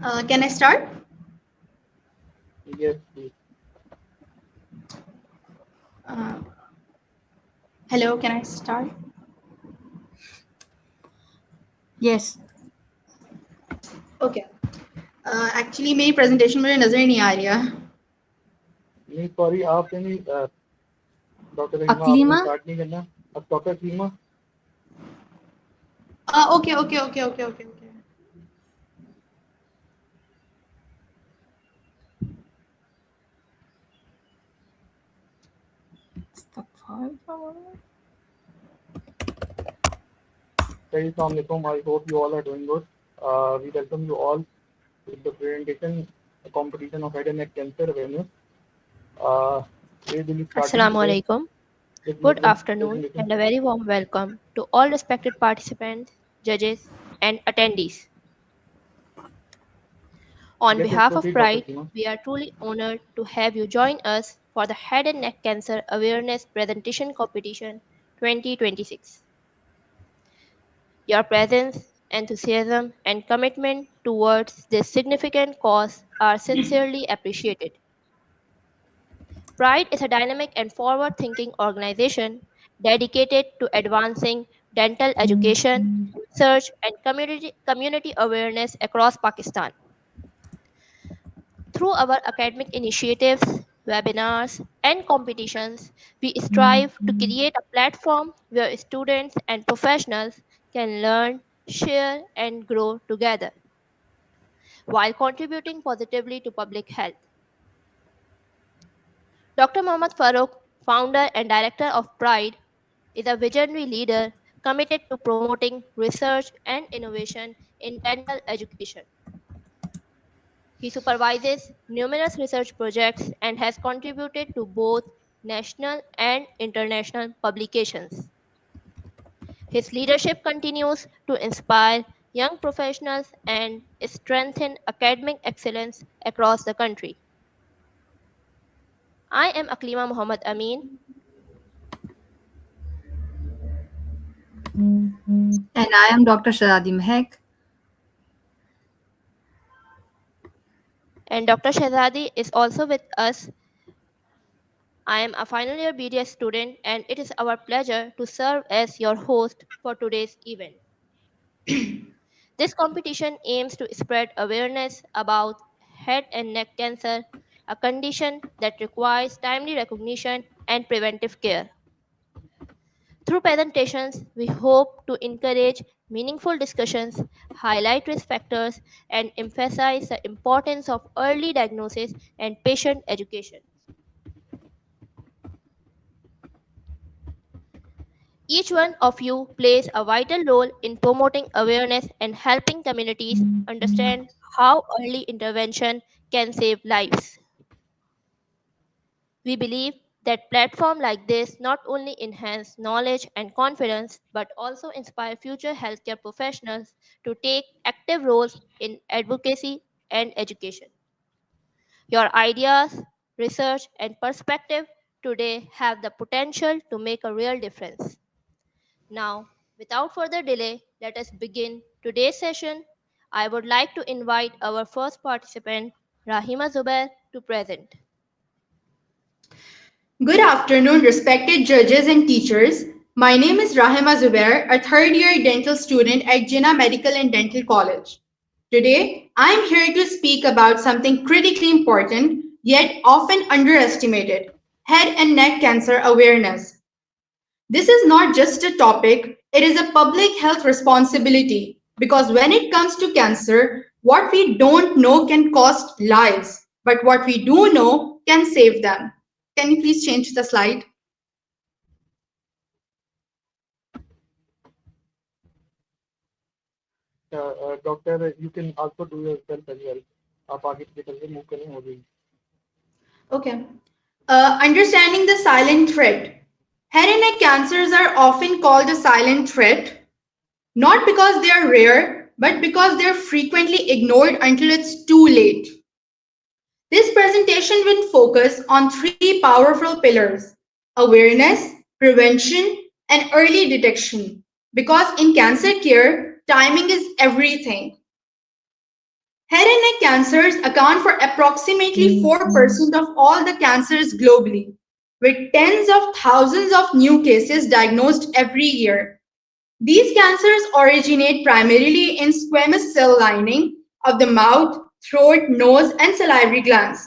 Can I start? Yes, please. Uh, Hello, can I start? Yes. Okay. Actually मेरी presentation मुझे नज़र नहीं आ रही है. नहीं सॉरी, आपने नहीं डॉक्टर रहीमा आपने Aklima? स्टार्ट नहीं करना. अब doctor Reema. Okay. Assalamu alaikum. I hope you all are doing good. We welcome you all to the presentation competition of head and neck cancer awareness. We will be starting Assalamu today alaikum. with Good Muslim afternoon presentation. and a very warm welcome to all respected participants, judges, and attendees. On Yes, behalf of proceed, Dr. Pride, Seema. we are truly honored to have you join us for the Head and Neck Cancer Awareness Presentation Competition 2026. Your presence, enthusiasm, and commitment towards this significant cause are sincerely appreciated. Pride is a dynamic and forward thinking organization dedicated to advancing dental education, research, and community awareness across Pakistan. Through our academic initiatives, webinars, and competitions, we strive to create a platform where students and professionals can learn, share, and grow together while contributing positively to public health. Dr. Mohammad Farooq, founder and director of Pride, is a visionary leader committed to promoting research and innovation in dental education. He supervises numerous research projects and has contributed to both national and international publications. His leadership continues to inspire young professionals and strengthen academic excellence across the country. I am Aklima Muhammad Amin, And I am Dr. Shazadi Mehak. and Dr. Shehzadi is also with us. I am a final year BDS student, and it is our pleasure to serve as your host for today's event. This competition aims to spread awareness about head and neck cancer, a condition that requires timely recognition and preventive care. Through presentations, we hope to encourage meaningful discussions, highlight risk factors, and emphasize the importance of early diagnosis and patient education. Each one of you plays a vital role in promoting awareness and helping communities understand how early intervention can save lives. We believe that platforms like this not only enhance knowledge and confidence but also inspire future healthcare professionals to take active roles in advocacy and education. Your ideas, research, and perspective today have the potential to make a real difference. Now, without further delay, let us begin today's session. I would like to invite our first participant, Rahima Zubair, to present. Good afternoon, respected judges and teachers. My name is Rahima Zubair, a third-year dental student at Jinnah Medical and Dental College. Today, I'm here to speak about something critically important yet often underestimated: head and neck cancer awareness. This is not just a topic, it is a public health responsibility because when it comes to cancer, what we don't know can cost lives, but what we do know can save them. Can you please change the slide? Doctor, you can also do yourself as well. आप आगे पीछे करके move करें हो जाएगी. Okay. Understanding the silent threat. Head and neck cancers are often called a silent threat, not because they are rare, but because they are frequently ignored until it's too late. This presentation will focus on three powerful pillars: awareness, prevention, and early detection. Because in cancer care, timing is everything. Head and neck cancers account for approximately 4% of all the cancers globally, with tens of thousands of new cases diagnosed every year. These cancers originate primarily in squamous cell lining of the mouth, throat, nose, and salivary glands.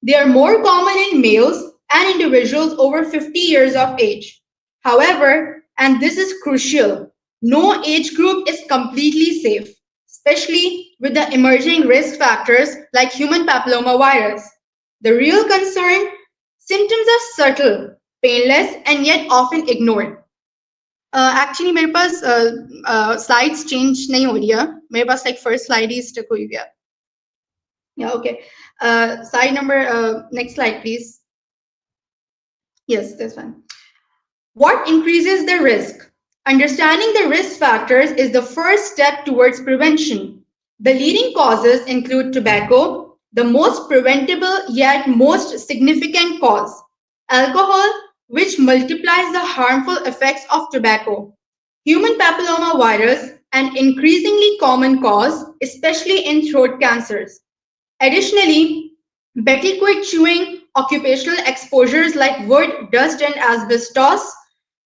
They are more common in males and individuals over 50 years of age. However, and this is crucial, no age group is completely safe, especially with the emerging risk factors like human papillomavirus. The real concern, symptoms are subtle, painless, and yet often ignored. Actually मेरे पास slides change नहीं हो रही है मेरे पास like first slide ही stuck हुई हुई है या okay slide number next slide please yes this one. What increases the risk? Understanding the risk factors is the first step towards prevention. The leading causes include tobacco, the most preventable yet most significant cause, alcohol, which multiplies the harmful effects of tobacco, human papillomavirus, an increasingly common cause, especially in throat cancers. Additionally, battle quid chewing, occupational exposures like wood, dust, and asbestos,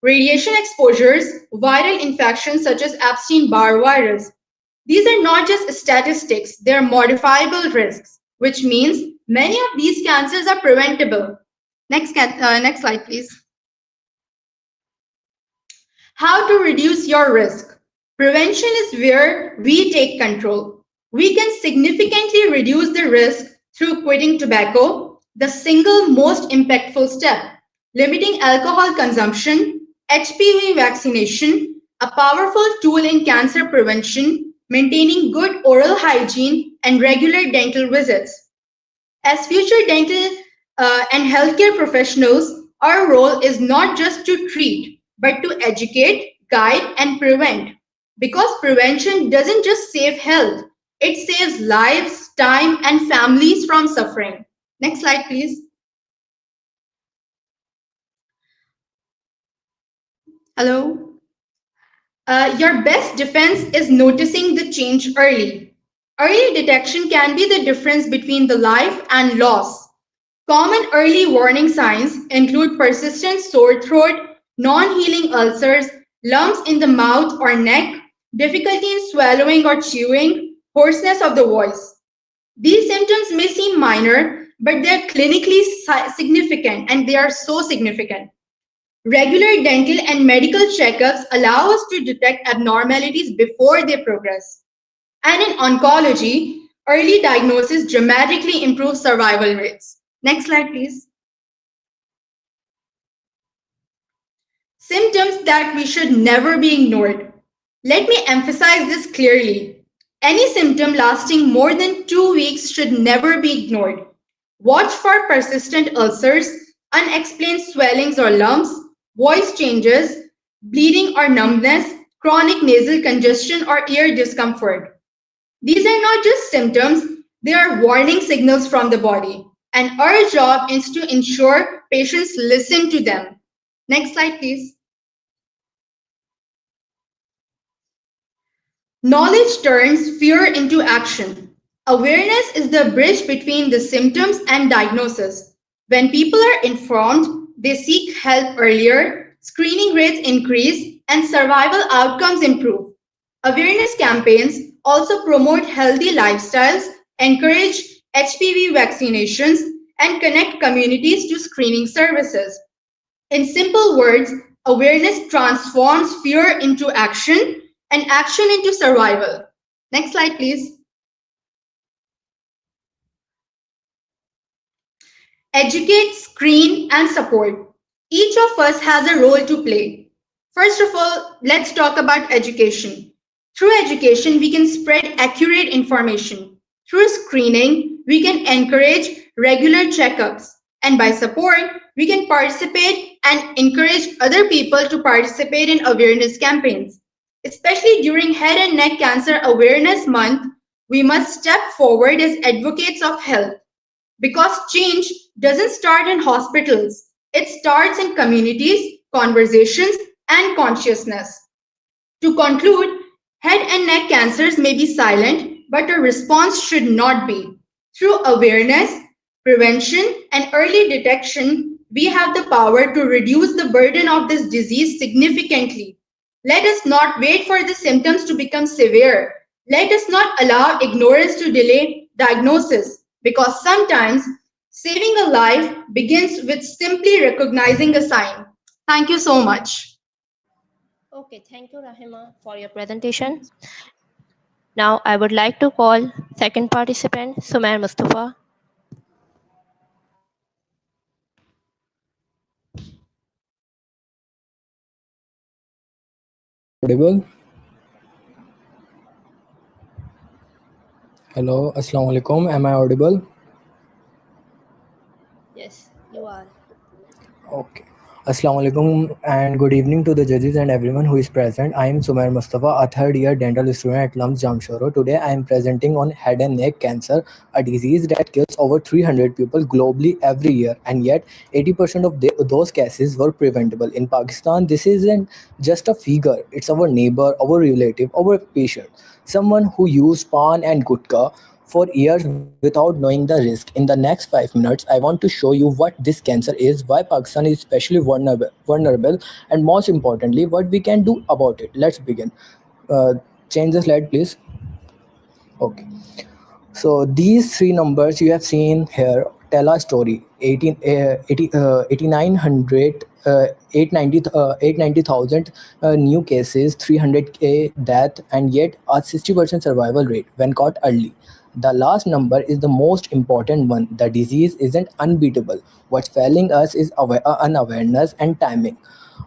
radiation exposures, viral infections such as Epstein-Barr virus. These are not just statistics, they are modifiable risks, which means many of these cancers are preventable. Next slide, please. How to reduce your risk? Prevention is where we take control. We can significantly reduce the risk through quitting tobacco, the single most impactful step, limiting alcohol consumption, HPV vaccination, a powerful tool in cancer prevention, maintaining good oral hygiene, and regular dental visits. As future dental and healthcare professionals, our role is not just to treat, but to educate, guide, and prevent. Because prevention doesn't just save health, it saves lives, time, and families from suffering. Next slide, please. Hello. Your best defense is noticing the change early. Early detection can be the difference between the life and loss. Common early warning signs include persistent sore throat, non-healing ulcers, lumps in the mouth or neck, difficulty in swallowing or chewing, hoarseness of the voice. These symptoms may seem minor, but they are clinically significant, and they are so significant. Regular dental and medical checkups allow us to detect abnormalities before they progress. And in oncology, early diagnosis dramatically improves survival rates. Next slide, please. Symptoms that we should never be ignored. Let me emphasize this clearly. Any symptom lasting more than 2 weeks should never be ignored. Watch for persistent ulcers, unexplained swellings or lumps, voice changes, bleeding or numbness, chronic nasal congestion or ear discomfort. These are not just symptoms, they are warning signals from the body. And our job is to ensure patients listen to them. Next slide, please. Knowledge turns fear into action. Awareness is the bridge between the symptoms and diagnosis. When people are informed, they seek help earlier, screening rates increase, and survival outcomes improve. Awareness campaigns also promote healthy lifestyles, encourage HPV vaccinations, and connect communities to screening services. In simple words, awareness transforms fear into action and action into survival. Next slide, please. Educate, screen, and support. Each of us has a role to play. First of all, let's talk about education. Through education, we can spread accurate information. Through screening, we can encourage regular checkups. And by support, we can participate and encourage other people to participate in awareness campaigns. Especially during Head and Neck Cancer Awareness Month, we must step forward as advocates of health. Because change doesn't start in hospitals. It starts in communities, conversations, and consciousness. To conclude, head and neck cancers may be silent, but a response should not be. Through awareness, prevention, and early detection, we have the power to reduce the burden of this disease significantly. Let us not wait for the symptoms to become severe. Let us not allow ignorance to delay diagnosis because sometimes saving a life begins with simply recognizing a sign. Thank you so much. Okay, thank you, Rahima, for your presentation. Now, I would like to call second participant, Sumair Mustafa. Audible? Hello, Assalamu alaikum. Am I audible? Yes, you are. Okay. Assalamu alaikum and good evening to the judges and everyone who is present. I am Sumair Mustafa, a third year dental student at LUMS Jamshoro. Today I am presenting on head and neck cancer, a disease that kills over 300 people globally every year, and yet 80% of those cases were preventable. In Pakistan, this isn't just a figure, it's our neighbor, our relative, our patient, someone who used pan and gutka for years without knowing the risk. In the next 5 minutes, I want to show you what this cancer is, why Pakistan is especially vulnerable, and most importantly, what we can do about it. Let's begin. Uh, Change the slide, please. Okay. So these three numbers you have seen here tell a story. 8,900, 890,000 new cases, 300K death, and yet a 60% survival rate when caught early. The last number is the most important one. The disease isn't unbeatable. What's failing us is unawareness and timing.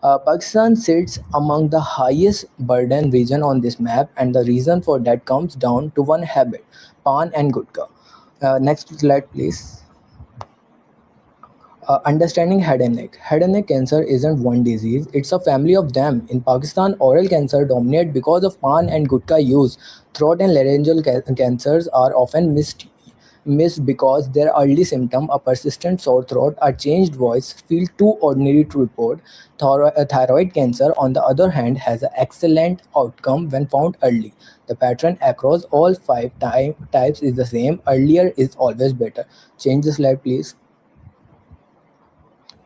Pakistan sits among the highest burden region on this map, and the reason for that comes down to one habit: pan and gutka. Next slide, please. Understanding head and neck. Head and neck cancer isn't one disease, it's a family of them. In Pakistan, oral cancer dominate because of pan and gutka use. Throat and laryngeal cancers are often missed because their early symptom, a persistent sore throat, a changed voice, feel too ordinary to report. Thyroid cancer, on the other hand, has an excellent outcome when found early. The pattern across all five types is the same. Earlier is always better. Change the slide, please.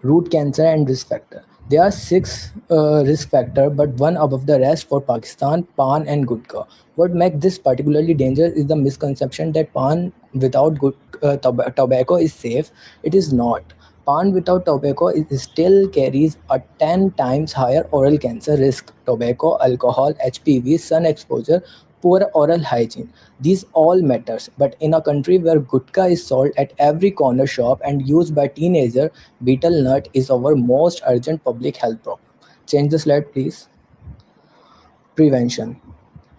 Root cancer and risk factor. There are six risk factor, but one above the rest for Pakistan: pan and gutka. What makes this particularly dangerous is the misconception that pan without tobacco is safe. It is not. Pan without tobacco still carries a 10 times higher oral cancer risk. Tobacco, alcohol, HPV, sun exposure, poor oral hygiene. These all matters. But in a country where gutka is sold at every corner shop and used by teenagers, betel nut is our most urgent public health problem. Change the slide, please. Prevention.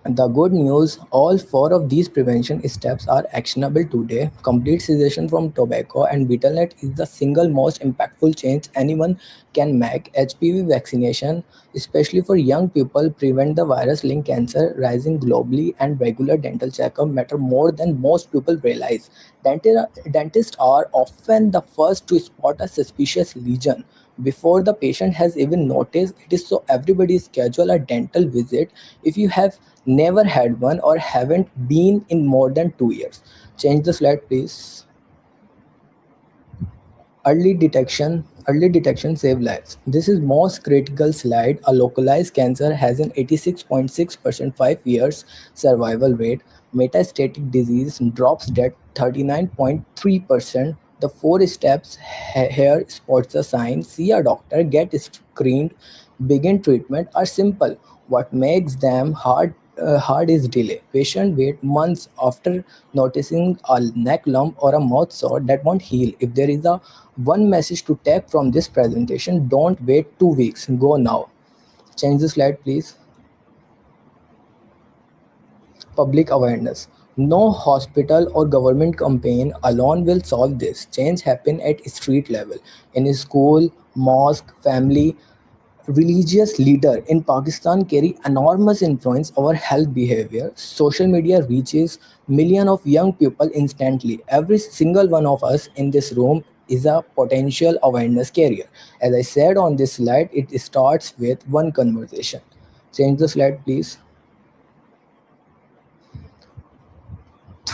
The good news, all four of these prevention steps are actionable today. Complete cessation from tobacco and betel nut is the single most impactful change anyone can make. HPV vaccination, especially for young people, prevent the virus-linked cancer rising globally, and regular dental checkup matter more than most people realize. Dentists are often the first to spot a suspicious lesion before the patient has even noticed it is, so everybody schedule a dental visit if you have never had one or haven't been in more than 2 years. Change the slide, please. Early detection save lives. This is most critical slide. A localized cancer has an 86.6% 5 years survival rate. Metastatic disease drops dead 39.3%. The four steps here: spots a sign, see a doctor, get screened, begin treatment are simple. What makes them hard is delay. Patient wait months after noticing a neck lump or a mouth sore that won't heal. If there is a one message to take from this presentation: don't wait 2 weeks. Go now. Change the slide, please. Public awareness. No hospital or government campaign alone will solve this. Change happen at street level, in a school, mosque, family. Religious leader in Pakistan carry enormous influence over health behavior. Social media reaches millions of young people instantly. Every single one of us in this room is a potential awareness carrier. As I said on this slide, it starts with one conversation. Change the slide, please.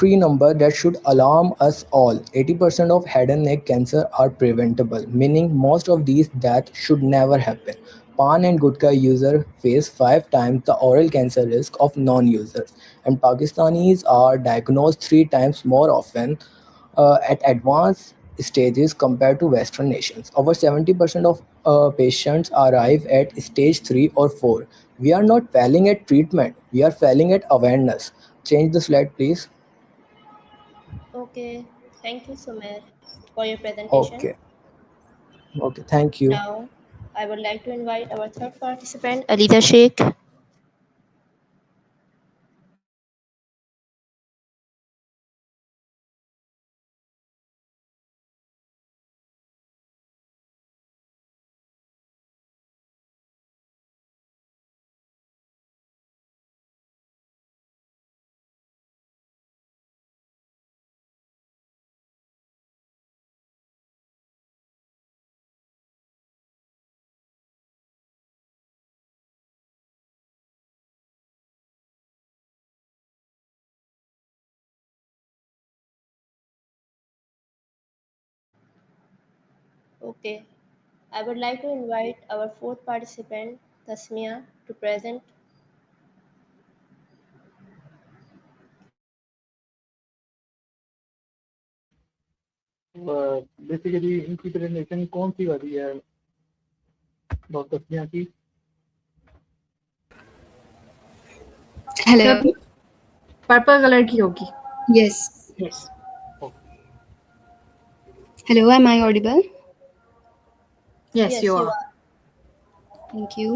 three number that should alarm us all. 80% of head and neck cancer are preventable, meaning most of these deaths should never happen. Pan and Gutka users face 5 times the oral cancer risk of non-users, and Pakistanis are diagnosed 3 times more often at advanced stages compared to Western nations. Over 70% of patients arrive at stage 3 or 4. We are not failing at treatment, we are failing at awareness. Change the slide, please. Okay, thank you, Sumer, for your presentation. Okay, okay, thank you. Now, I would like to invite our third participant, Alida Sheikh. Okay, I would like to invite our fourth participant, Tasmia, to present. Basically इनकी presentation कौन सी वाली है doctor Tasmiya की? Hello purple colour की होगी Yes. Yes Hello, am I audible? Yes Yes, you you are are. Thank you.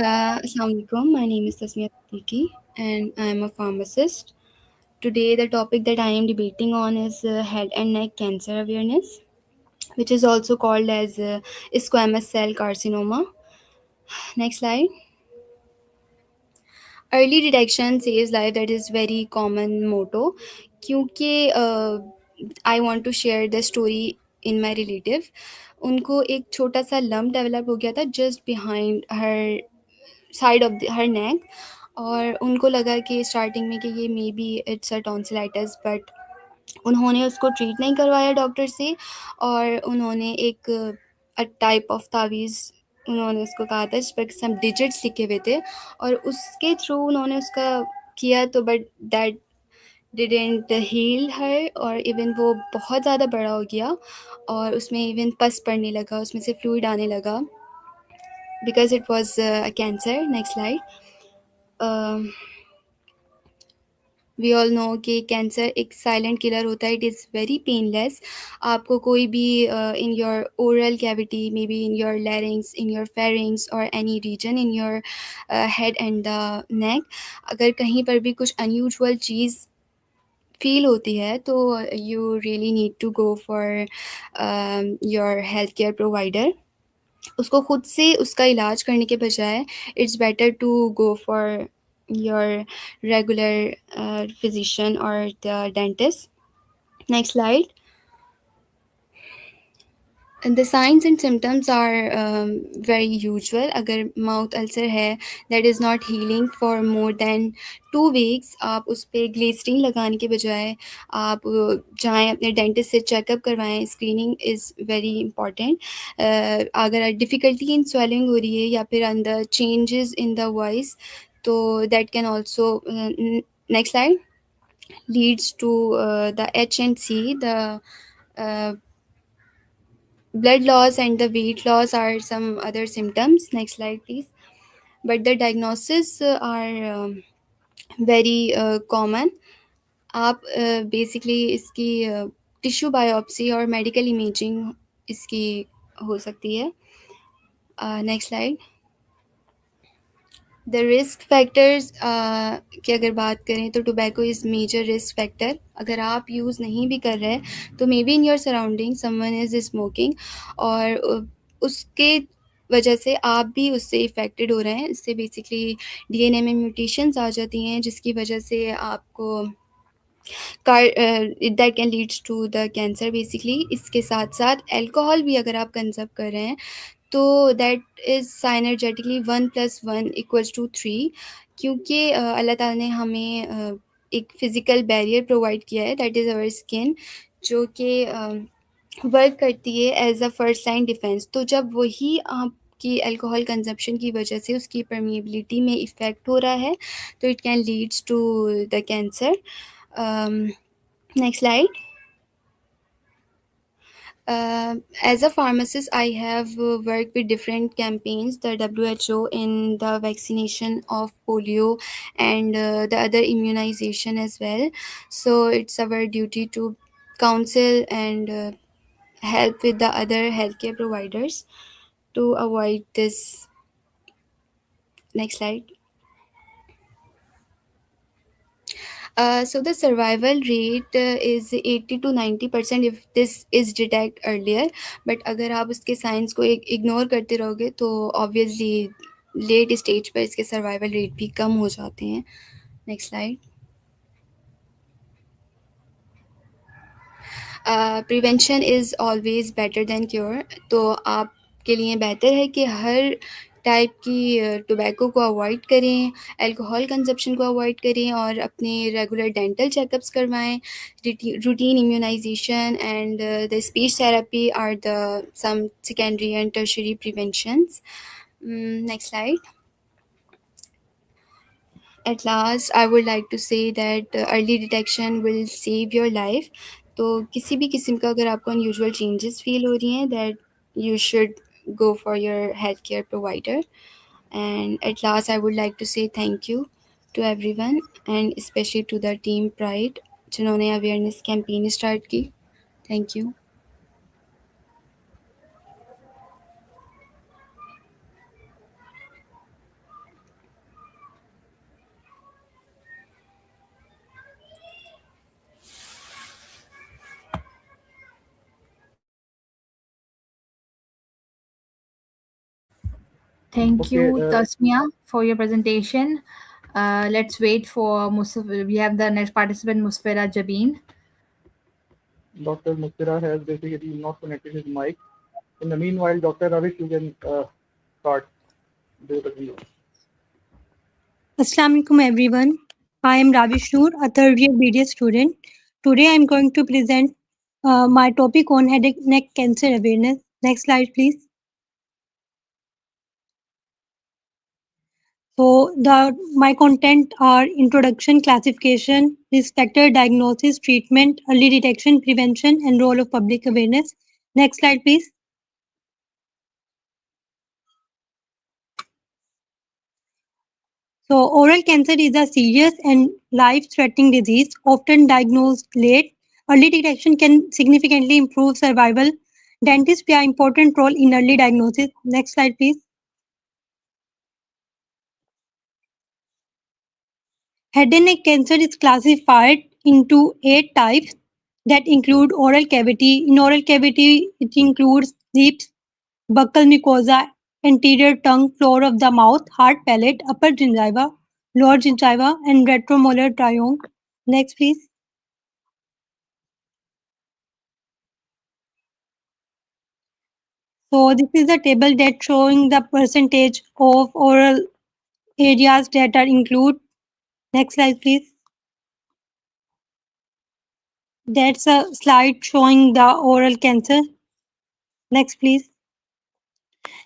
Assalamualaikum. My name is Tasmia Siddiqui and I am a pharmacist. Today, the topic that I am debating on is head and neck cancer awareness, which is also called as squamous cell carcinoma. Next slide. Early detection saves life. That is very common motto. क्योंकि I want to share the story in my relative. उनको एक छोटा सा lump develop हो गया था just behind her side of her neck, और उनको लगा कि स्टार्टिंग में कि ये may be it's a tonsillitis, but उन्होंने उसको ट्रीट नहीं करवाया डॉक्टर से, और उन्होंने एक टाइप ऑफ तावीज़ उन्होंने उसको कहा था जिस पर सम डिजिट्स लिखे हुए थे, और उसके थ्रू उन्होंने उसका किया, तो बट दैट डिडेंट हील हर, और इवन वो बहुत ज़्यादा बड़ा हो गया और उसमें इवन पस पड़ने लगा, उसमें से फ्लूइड आने लगा, because it was cancer. Next slide. We all know कि कैंसर एक साइलेंट किलर होता है. It is very painless. आपको कोई भी in your oral cavity, may B in your larynx, in your pharynx और any region in your head and the neck, अगर कहीं पर भी कुछ अनयूजुअल चीज़ फील होती है तो you really need to go for your health care provider. उसको खुद से उसका इलाज करने के बजाय it's better to go for your regular physician और the dentist. Next slide. The signs and symptoms are very usual. अगर माउथ अल्सर है that is not healing for more than 2 weeks, आप उस पर ग्लिसरीन लगाने के बजाय आप जाएँ अपने डेंटिस्ट से चेकअप करवाएं. Screening is very important. अगर डिफ़िकल्टी इन स्वेलिंग हो रही है या फिर अंदर चेंजेस इन द वॉइस, तो that can also, next slide, leads to the H&C. The blood loss and the weight loss are some other symptoms. Next slide, please. But the diagnosis are very common. आप basically इसकी tissue biopsy और medical imaging इसकी हो सकती है. Next slide. The risk factors की अगर बात करें तो tobacco is major risk factor. अगर आप यूज़ नहीं भी कर रहे तो may be in your surrounding someone is smoking, और उसके वजह से आप भी उससे इफ़ेक्टेड हो रहे हैं. इससे बेसिकली डीएनए में म्यूटेशंस आ जाती हैं जिसकी वजह से आपको that can leads to the cancer basically. इसके साथ साथ एल्कोहल भी अगर आप कंजप्ट कर रहे हैं तो दैट इज़ साइनर्जेटिकली 1 + 1 = 3, क्योंकि अल्लाह ताला ने हमें एक फिज़िकल बैरियर प्रोवाइड किया है, दैट इज़ आवर स्किन, जो कि वर्क करती है as a first line defence. तो जब वही आपकी अल्कोहल कंजप्शन की वजह से उसकी परमिएबिलिटी में इफ़ेक्ट हो रहा है, तो it can leads to the cancer. Next slide. As a pharmacist, I have worked with different campaigns, the WHO in the vaccination of polio and the other immunization as well. So it's our duty to counsel and help with the other healthcare providers to avoid this. Next slide. So the survival rate is 80 to 90% if this is detected earlier. But अगर आप उसके science को ignore करते रहोगे तो obviously late stage पर इसके survival rate भी कम हो जाते हैं। Next slide. Prevention is always better than cure. तो आपके लिए बेहतर है कि हर टाइप की टोबैको को अवॉइड करें, अल्कोहल कंजप्शन को अवॉइड करें और अपने रेगुलर डेंटल चेकअप्स करवाएं। Routine immunisation and the speech therapy are the some secondary and tertiary preventions. Next slide. At last, I would like to say that early detection will save your life. तो किसी भी किस्म का अगर आपको unusual changes feel हो रही हैं, that you should go for your healthcare provider. And at last, I would like to say thank you to everyone and especially to the team Pride जिन्होंने awareness campaign start की. Thank you. Thank Okay, you, Tasmia, for your presentation. Let's wait for Mustafa. We have the next participant, Musfira Jabin. Dr. Mustira has basically not connected his mic. In the meanwhile, Dr. Ravish, you can start the review. Assalamu alaikum everyone. I am Ravish Noor, a third year BDS student. Today I am going to present my topic on head and neck cancer awareness. Next slide please. So my content are introduction, classification, risk factor, diagnosis, treatment, early detection, prevention and role of public awareness. Next slide please. So oral cancer is a serious and life-threatening disease, often diagnosed late. Early detection can significantly improve survival. Dentists play an important role in early diagnosis. Next slide, please. Head and neck cancer is classified into 8 types that include oral cavity. In oral cavity, it includes lips, buccal mucosa, anterior tongue, floor of the mouth, hard palate, upper gingiva, lower gingiva, and retromolar triome. Next, please. So this is a table that showing the percentage of oral areas that are include. Next slide, please. That's a slide showing the oral cancer. Next, please.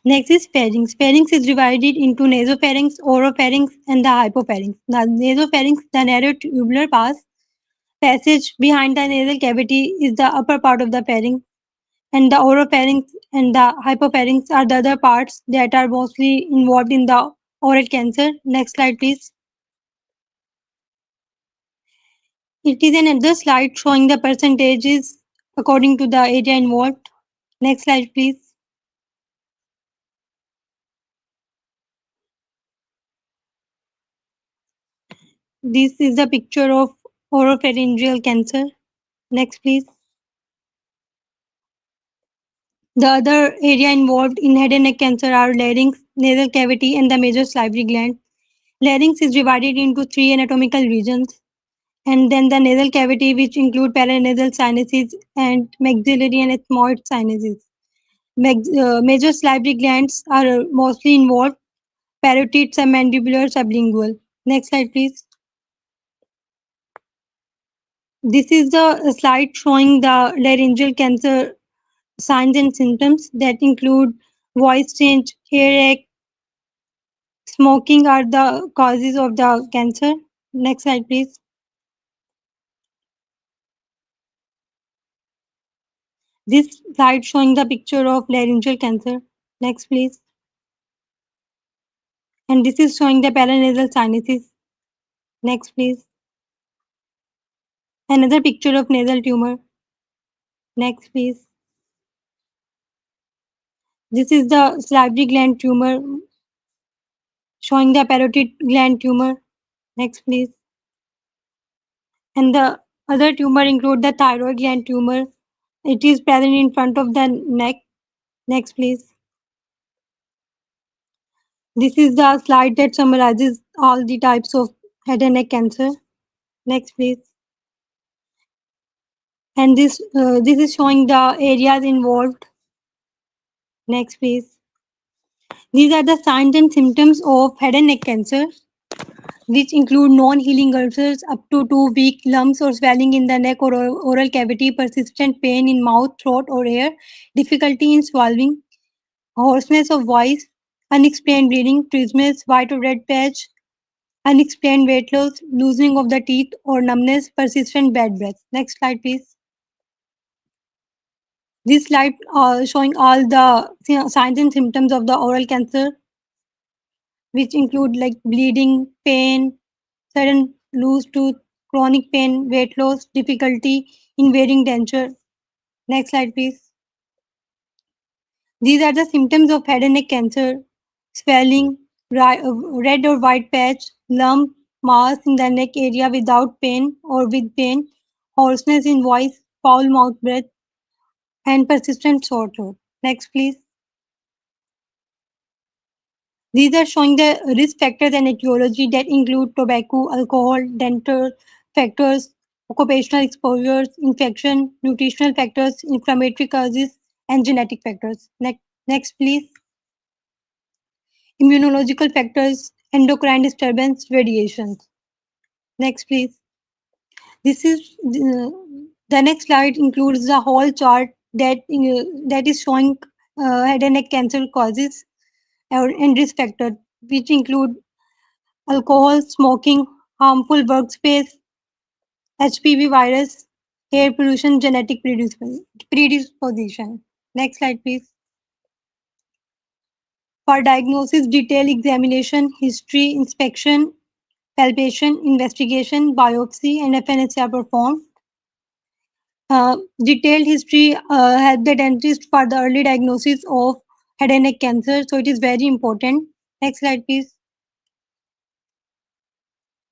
Next is pharynx. Pharynx is divided into nasopharynx, oropharynx, and the hypopharynx. The nasopharynx, the narrow tubular passage behind the nasal cavity, is the upper part of the pharynx, and the oropharynx and the hypopharynx are the other parts that are mostly involved in the oral cancer. Next slide, please. It is another slide showing the percentages according to the area involved. Next slide, please. This is the picture of oropharyngeal cancer. Next, please. The other area involved in head and neck cancer are larynx, nasal cavity, and the major salivary gland. Larynx is divided into 3 anatomical regions, and then the nasal cavity, which include paranasal sinuses and maxillary and ethmoid sinuses. Major salivary glands are mostly involved: parotid, submandibular, sublingual. Next slide, please. This is the slide showing the laryngeal cancer signs and symptoms that include voice change, earache, smoking are the causes of the cancer. Next slide, please. This slide showing the picture of laryngeal cancer. Next, please. And this is showing the paranasal sinuses. Next, please. Another picture of nasal tumor. Next, please. This is the salivary gland tumor showing the parotid gland tumor. Next, please. And the other tumor include the thyroid gland tumor. It is present in front of the neck. Next, please. This is the slide that summarizes all the types of head and neck cancer. Next, please. And this is showing the areas involved. Next, please. These are the signs and symptoms of head and neck cancer, which include non-healing ulcers up to 2 weeks, lumps or swelling in the neck or oral cavity, persistent pain in mouth, throat, or ear, difficulty in swallowing, hoarseness of voice, unexplained bleeding, trismus, white or red patch, unexplained weight loss, loosening of the teeth or numbness, persistent bad breath. Next slide, please. This slide showing all the signs and symptoms of the oral cancer, which include like bleeding, pain, sudden loose tooth, chronic pain, weight loss, difficulty in wearing denture. Next slide, please. These are the symptoms of head and neck cancer: swelling, red or white patch, lump, mass in the neck area without pain or with pain, hoarseness in voice, foul mouth breath, and persistent sore throat. Next, please. These are showing the risk factors and etiology that include tobacco, alcohol, dental factors, occupational exposures, infection, nutritional factors, inflammatory causes, and genetic factors. Next, please. Immunological factors, endocrine disturbance, radiations. Next, please. This is the next slide includes the whole chart that is showing head and neck cancer causes and risk factors, which include alcohol, smoking, harmful workspace, HPV virus, air pollution, genetic predisposition. Next slide, please. For diagnosis, detailed examination, history, inspection, palpation, investigation, biopsy, and FNHC are performed. Detailed history help the dentist for the early diagnosis of head and neck cancer, so it is very important. Next slide, please.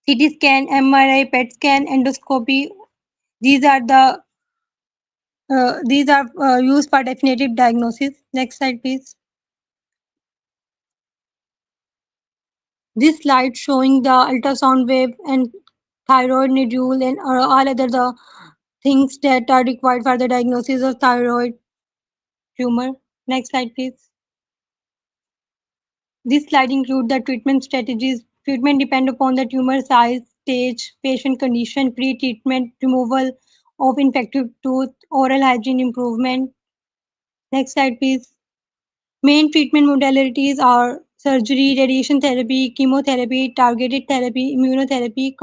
CT scan, MRI, PET scan, endoscopy. These are used for definitive diagnosis. Next slide, please. This slide showing the ultrasound wave and thyroid nodule and all other the things that are required for the diagnosis of thyroid tumor. Next slide, please. This slide includes the treatment strategies. Treatment depend upon the tumor size, stage, patient condition, pre-treatment, removal of infected tooth, oral hygiene improvement. Next slide, please. Main treatment modalities are surgery, radiation therapy, chemotherapy, targeted therapy, immunotherapy,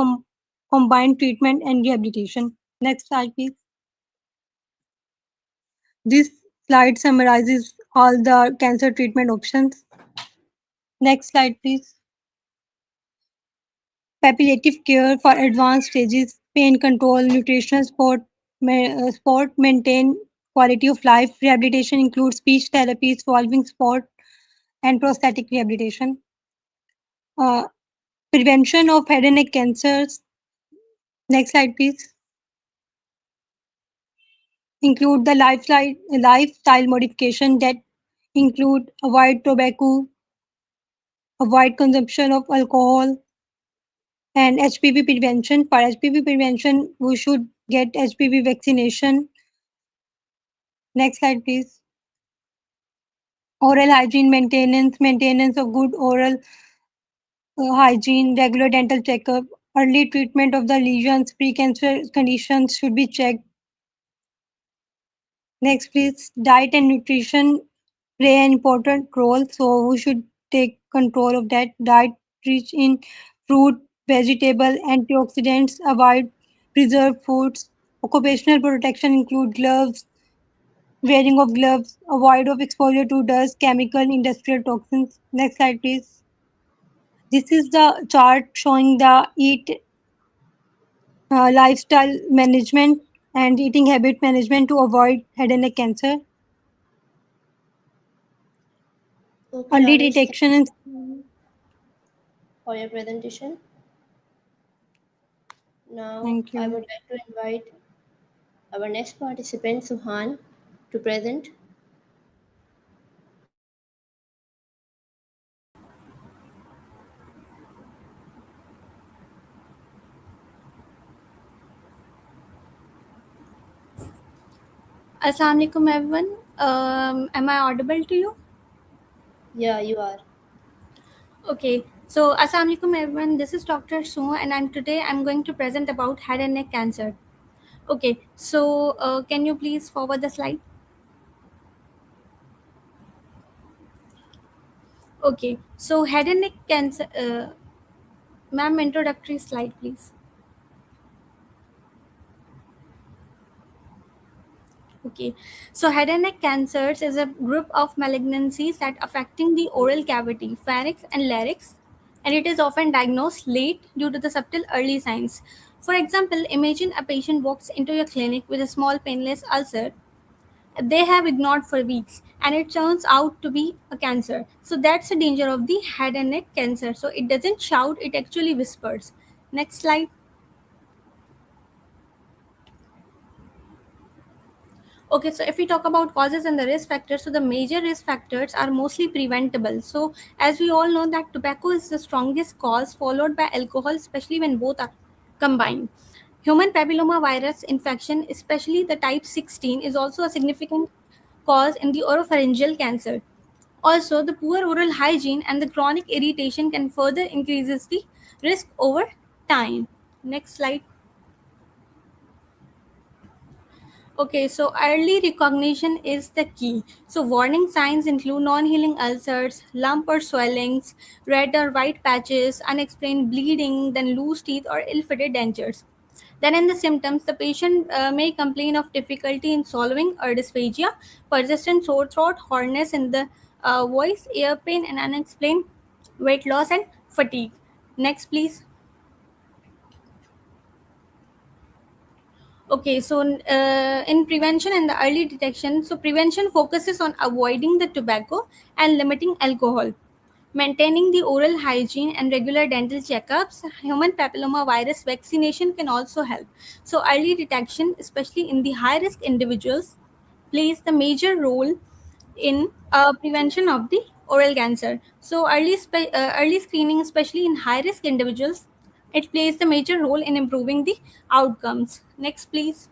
combined treatment, and rehabilitation. Next slide, please. This slide summarizes all the cancer treatment options. Next slide, please. Palliative care for advanced stages, pain control, nutritional support, maintain quality of life. Rehabilitation includes speech therapy, swallowing support, and prosthetic rehabilitation. Prevention of head and neck cancers. Next slide, please. Include the lifestyle modification that include avoid tobacco, avoid consumption of alcohol, and HPV prevention. For HPV prevention, we should get HPV vaccination. Next slide, please. Oral hygiene maintenance of good oral hygiene, regular dental checkup, Early treatment of the lesions, pre-cancer conditions should be checked. Next, please, diet and nutrition play an important role. So we should take control of that. Diet rich in fruit, vegetable, antioxidants, avoid preserved foods. Occupational protection include gloves, wearing of gloves, avoid of exposure to dust, chemical, industrial toxins. Next slide, please. This is the chart showing the lifestyle management and eating habit management to avoid head and neck cancer. Okay, Early Danish, thank detection and you for your presentation. Now, thank I you. would like to invite our next participant, Suhan, to present. Assalamu alaikum everyone. Am I audible to you? Yeah, you are. Okay. So Assalamu alaikum everyone. This is Dr. Su and today I'm going to present about head and neck cancer. Okay. So can you please forward the slide? Okay. So head and neck cancer. Ma'am, introductory slide, please. Okay, so head and neck cancers is a group of malignancies that affecting the oral cavity, pharynx and larynx, and it is often diagnosed late due to the subtle early signs. For example, imagine a patient walks into your clinic with a small painless ulcer they have ignored for weeks and it turns out to be a cancer. So that's the danger of the head and neck cancer. So it doesn't shout, it actually whispers. Next slide. Okay, so if we talk about causes and the risk factors, so the major risk factors are mostly preventable. So as we all know that tobacco is the strongest cause, followed by alcohol, especially when both are combined. Human papilloma virus infection, especially the type 16, is also a significant cause in the oropharyngeal cancer. Also, the poor oral hygiene and the chronic irritation can further increases the risk over time. Next slide. Okay, so early recognition is the key. So warning signs include non-healing ulcers, lump or swellings, red or white patches, unexplained bleeding, then loose teeth or ill-fitted dentures. Then in the symptoms, the patient may complain of difficulty in swallowing or dysphagia, persistent sore throat, hoarseness in the voice, ear pain, and unexplained weight loss and fatigue. Next, please. Okay, so in prevention and the early detection, so prevention focuses on avoiding the tobacco and limiting alcohol, maintaining the oral hygiene and regular dental checkups. Human papilloma virus vaccination can also help. So early detection, especially in the high risk individuals, plays the major role in prevention of the oral cancer. So early screening, especially in high risk individuals, it plays the major role in improving the outcomes. Next, please.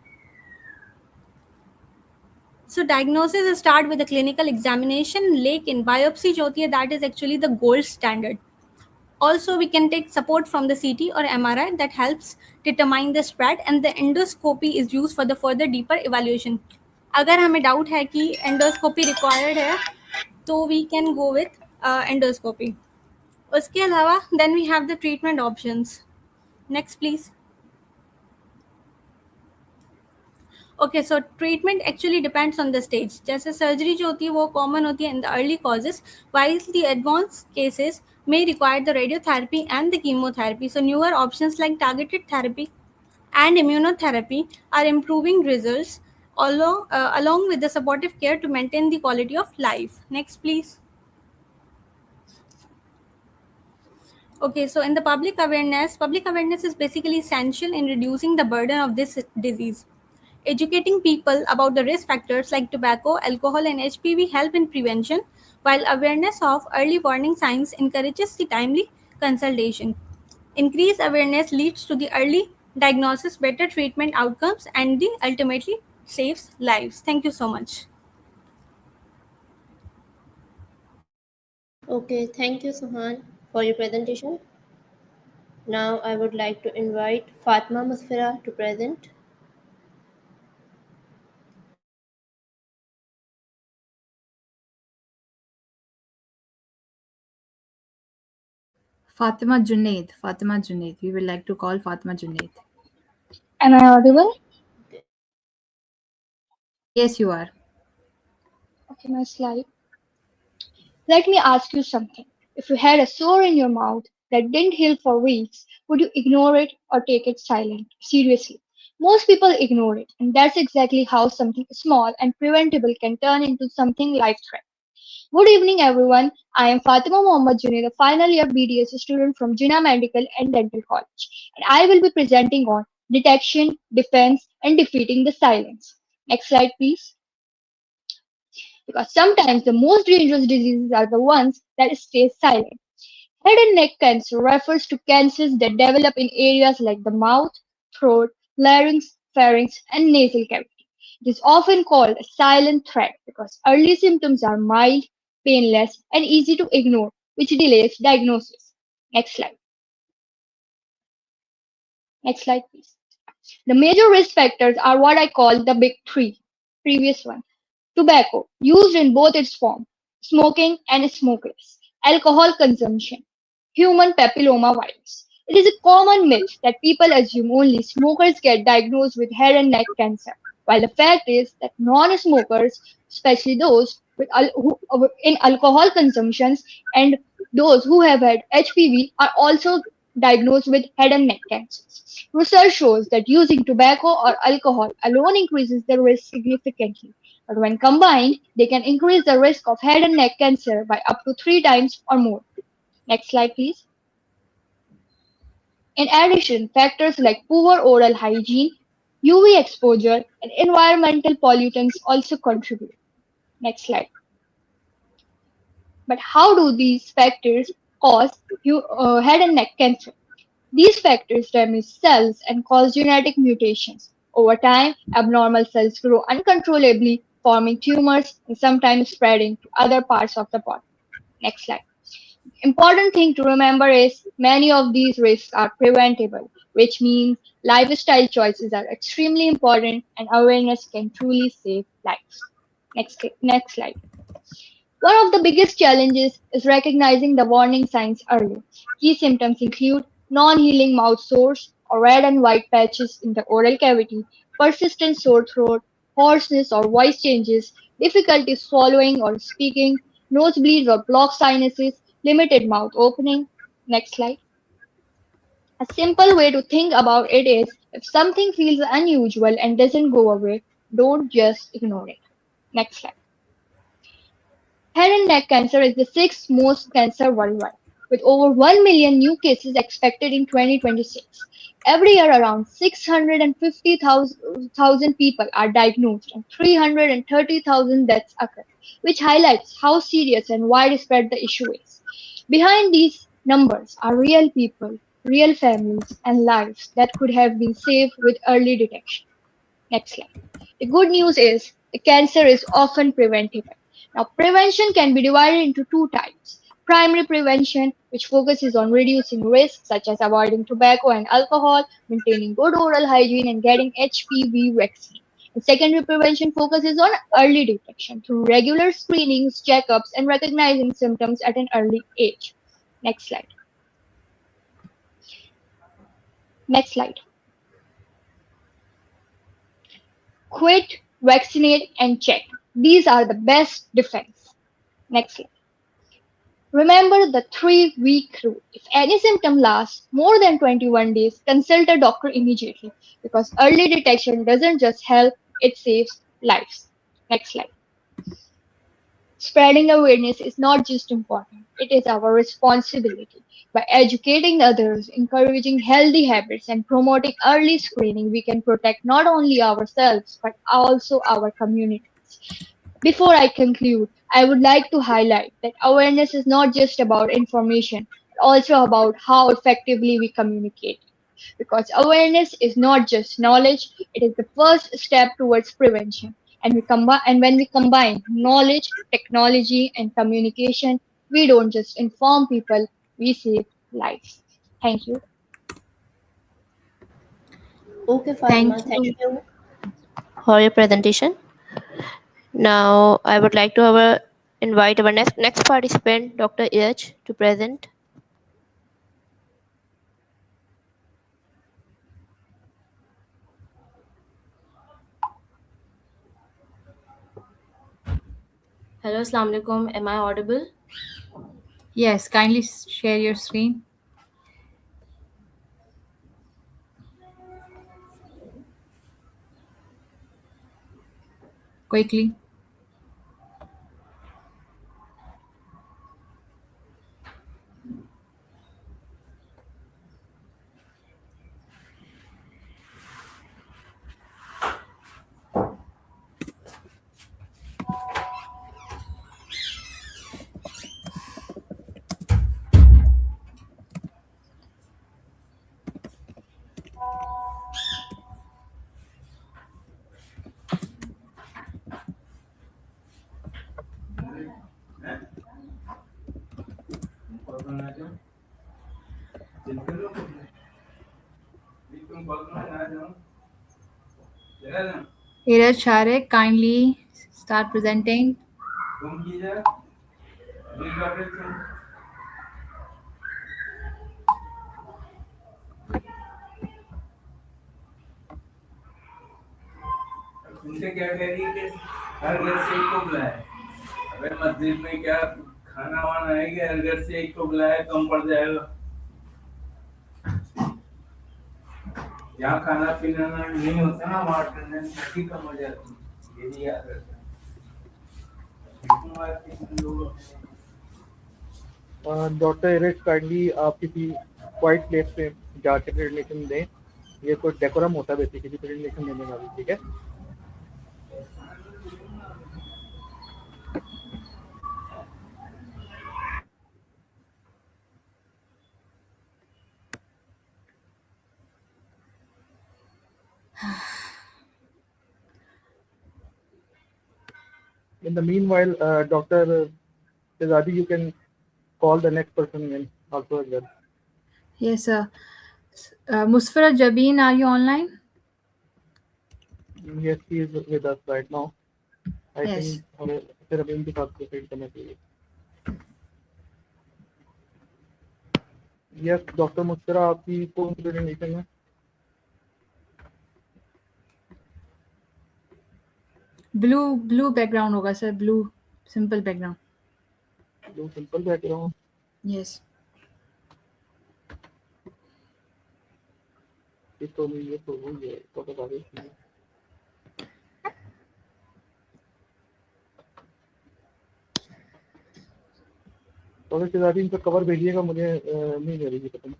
So diagnosis start with a clinical examination. Lekin biopsy जो होती है, that is actually the gold standard. Also, we can take support from the CT or MRI that helps determine the spread, and the endoscopy is used for the further deeper evaluation. अगर हमें doubt है कि endoscopy required है, तो we can go with endoscopy. उसके अलावा then we have the treatment options. Next, please. Okay, so treatment actually depends on the stage. जैसे surgery जो होती है वो common होती है in the early causes, while the advanced cases may require the radiotherapy and the chemotherapy. So newer options like targeted therapy and immunotherapy are improving results along with the supportive care to maintain the quality of life. Next, please. Okay, so in the public awareness is basically essential in reducing the burden of this disease. Educating people about the risk factors like tobacco, alcohol, and HPV help in prevention, while awareness of early warning signs encourages the timely consultation. Increased awareness leads to the early diagnosis, better treatment outcomes, and the ultimately saves lives. Thank you so much. Okay, thank you, Suhan, for your presentation. Now I would like to invite Fatma Musfira to present. Fatima Junaid. Fatima Junaid. We would like to call Fatima Junaid. Am I audible? Yes, you are. Okay, my slide. Let me ask you something. If you had a sore in your mouth that didn't heal for weeks, would you ignore it or take it seriously? Most people ignore it, and that's exactly how something small and preventable can turn into something life-threatening. Good evening, everyone. I am Fatima Mohammad Junaid, a final year BDS student from Jinnah Medical and Dental College, and I will be presenting on detection, defense, and defeating the silence. Next slide, please. Because sometimes the most dangerous diseases are the ones that stay silent. Head and neck cancer refers to cancers that develop in areas like the mouth, throat, larynx, pharynx, and nasal cavity. It is often called a silent threat because early symptoms are mild, painless, and easy to ignore, which delays diagnosis. Next slide. Next slide, please. The major risk factors are what I call the big three. Previous one. Tobacco, used in both its form, smoking and smokeless. Alcohol consumption. Human papillomavirus. It is a common myth that people assume only smokers get diagnosed with head and neck cancer, while the fact is that non-smokers, especially those in alcohol consumptions and those who have had HPV, are also diagnosed with head and neck cancers. Research shows that using tobacco or alcohol alone increases the risk significantly, but when combined, they can increase the risk of head and neck cancer by up to 3 times or more. Next slide, please. In addition, factors like poor oral hygiene, UV exposure, and environmental pollutants also contribute. Next slide. But how do these factors cause head and neck cancer? These factors damage cells and cause genetic mutations. Over time, abnormal cells grow uncontrollably, forming tumors and sometimes spreading to other parts of the body. Next slide. Important thing to remember is many of these risks are preventable, which means lifestyle choices are extremely important and awareness can truly save lives. Next slide. One of the biggest challenges is recognizing the warning signs early. Key symptoms include non-healing mouth sores or red and white patches in the oral cavity, persistent sore throat, hoarseness or voice changes, difficulty swallowing or speaking, nosebleeds or blocked sinuses, limited mouth opening. Next slide. A simple way to think about it is if something feels unusual and doesn't go away, don't just ignore it. Next slide. Head and neck cancer is the sixth most cancer worldwide, with over 1 million new cases expected in 2026. Every year, around 650,000 people are diagnosed and 330,000 deaths occur, which highlights how serious and widespread the issue is. Behind these numbers are real people, real families, and lives that could have been saved with early detection. Next slide. The good news is the cancer is often preventable. Now, prevention can be divided into two types. Primary prevention, which focuses on reducing risks such as avoiding tobacco and alcohol, maintaining good oral hygiene, and getting HPV vaccine. And secondary prevention focuses on early detection through regular screenings, checkups, and recognizing symptoms at an early age. Next slide. Next slide. Quit, vaccinate, and check. These are the best defense. Next slide. Remember the 3-week rule. If any symptom lasts more than 21 days, consult a doctor immediately because early detection doesn't just help, it saves lives. Next slide. Spreading awareness is not just important, it is our responsibility. By educating others, encouraging healthy habits, and promoting early screening, we can protect not only ourselves but also our communities. Before I conclude, I would like to highlight that awareness is not just about information, but also about how effectively we communicate. Because awareness is not just knowledge, it is the first step towards prevention. And when we combine knowledge, technology, and communication, we don't just inform people, we save lives. Thank you. Okay, Fatima, Thank thank you. you for your presentation. Now, I would like to invite our next participant, Dr. Iraj, to present. Hello, Assalamu alaikum. Am I audible? Yes, kindly share your screen. Quickly. Iraj Sharik, kindly start presenting. उनसे क्या कह रही है कि हर घर से एक को बुलाए। अबे मस्जिद में क्या खाना वाना है कि हर घर से एक को बुलाए, कम पड़ जाएगा। यहाँ खाना पीना नहीं होता ना, वहाँ अटेंडेंस काफी कम हो जाती है। ये भी याद रखना। डॉक्टर इरेज काइंडली आप किसी क्वाइट प्लेस पे जाके प्रेजेंटेशन दें। ये कोई डेकोरम होता है बेसिकली प्रेजेंटेशन देने का भी, ठीक है। In the meanwhile, Dr. Tezadi, you can call the next person in also as well. Yes, sir. Musfira Jabin, are you online? Yes, he is with us right now. I Yes. think हमें फिर अभी उनके साथ proceed करना चाहिए. Yes, Dr. Musfira, आपकी कौन सी presentation है? Blue background होगा sir, blue simple background. Blue simple background. Yes. ये तो नहीं, ये तो वही है, तो बता दीजिए. डॉक्टर तिवारी इनका कवर भेजिएगा, मुझे नहीं दे रही पता नहीं.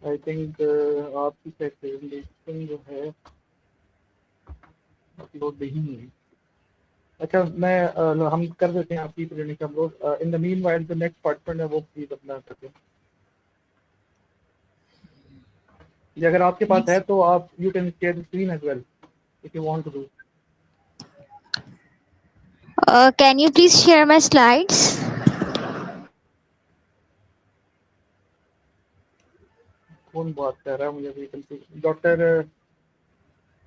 आई थिंक आपकी प्रेजेंटेशन जो है अपलोड नहीं हुई. अच्छा, मैं हम कर देते हैं आपकी presentation upload. In the mean while जो नेक्स्ट पार्टिसिपेंट है वो प्लीज अपना करते हैं. ये अगर आपके पास है तो आप you can share the screen as well if you want to do. Can you please share my slides? कौन बात कर रहा है, मुझे भी कंफ्यूज. डॉक्टर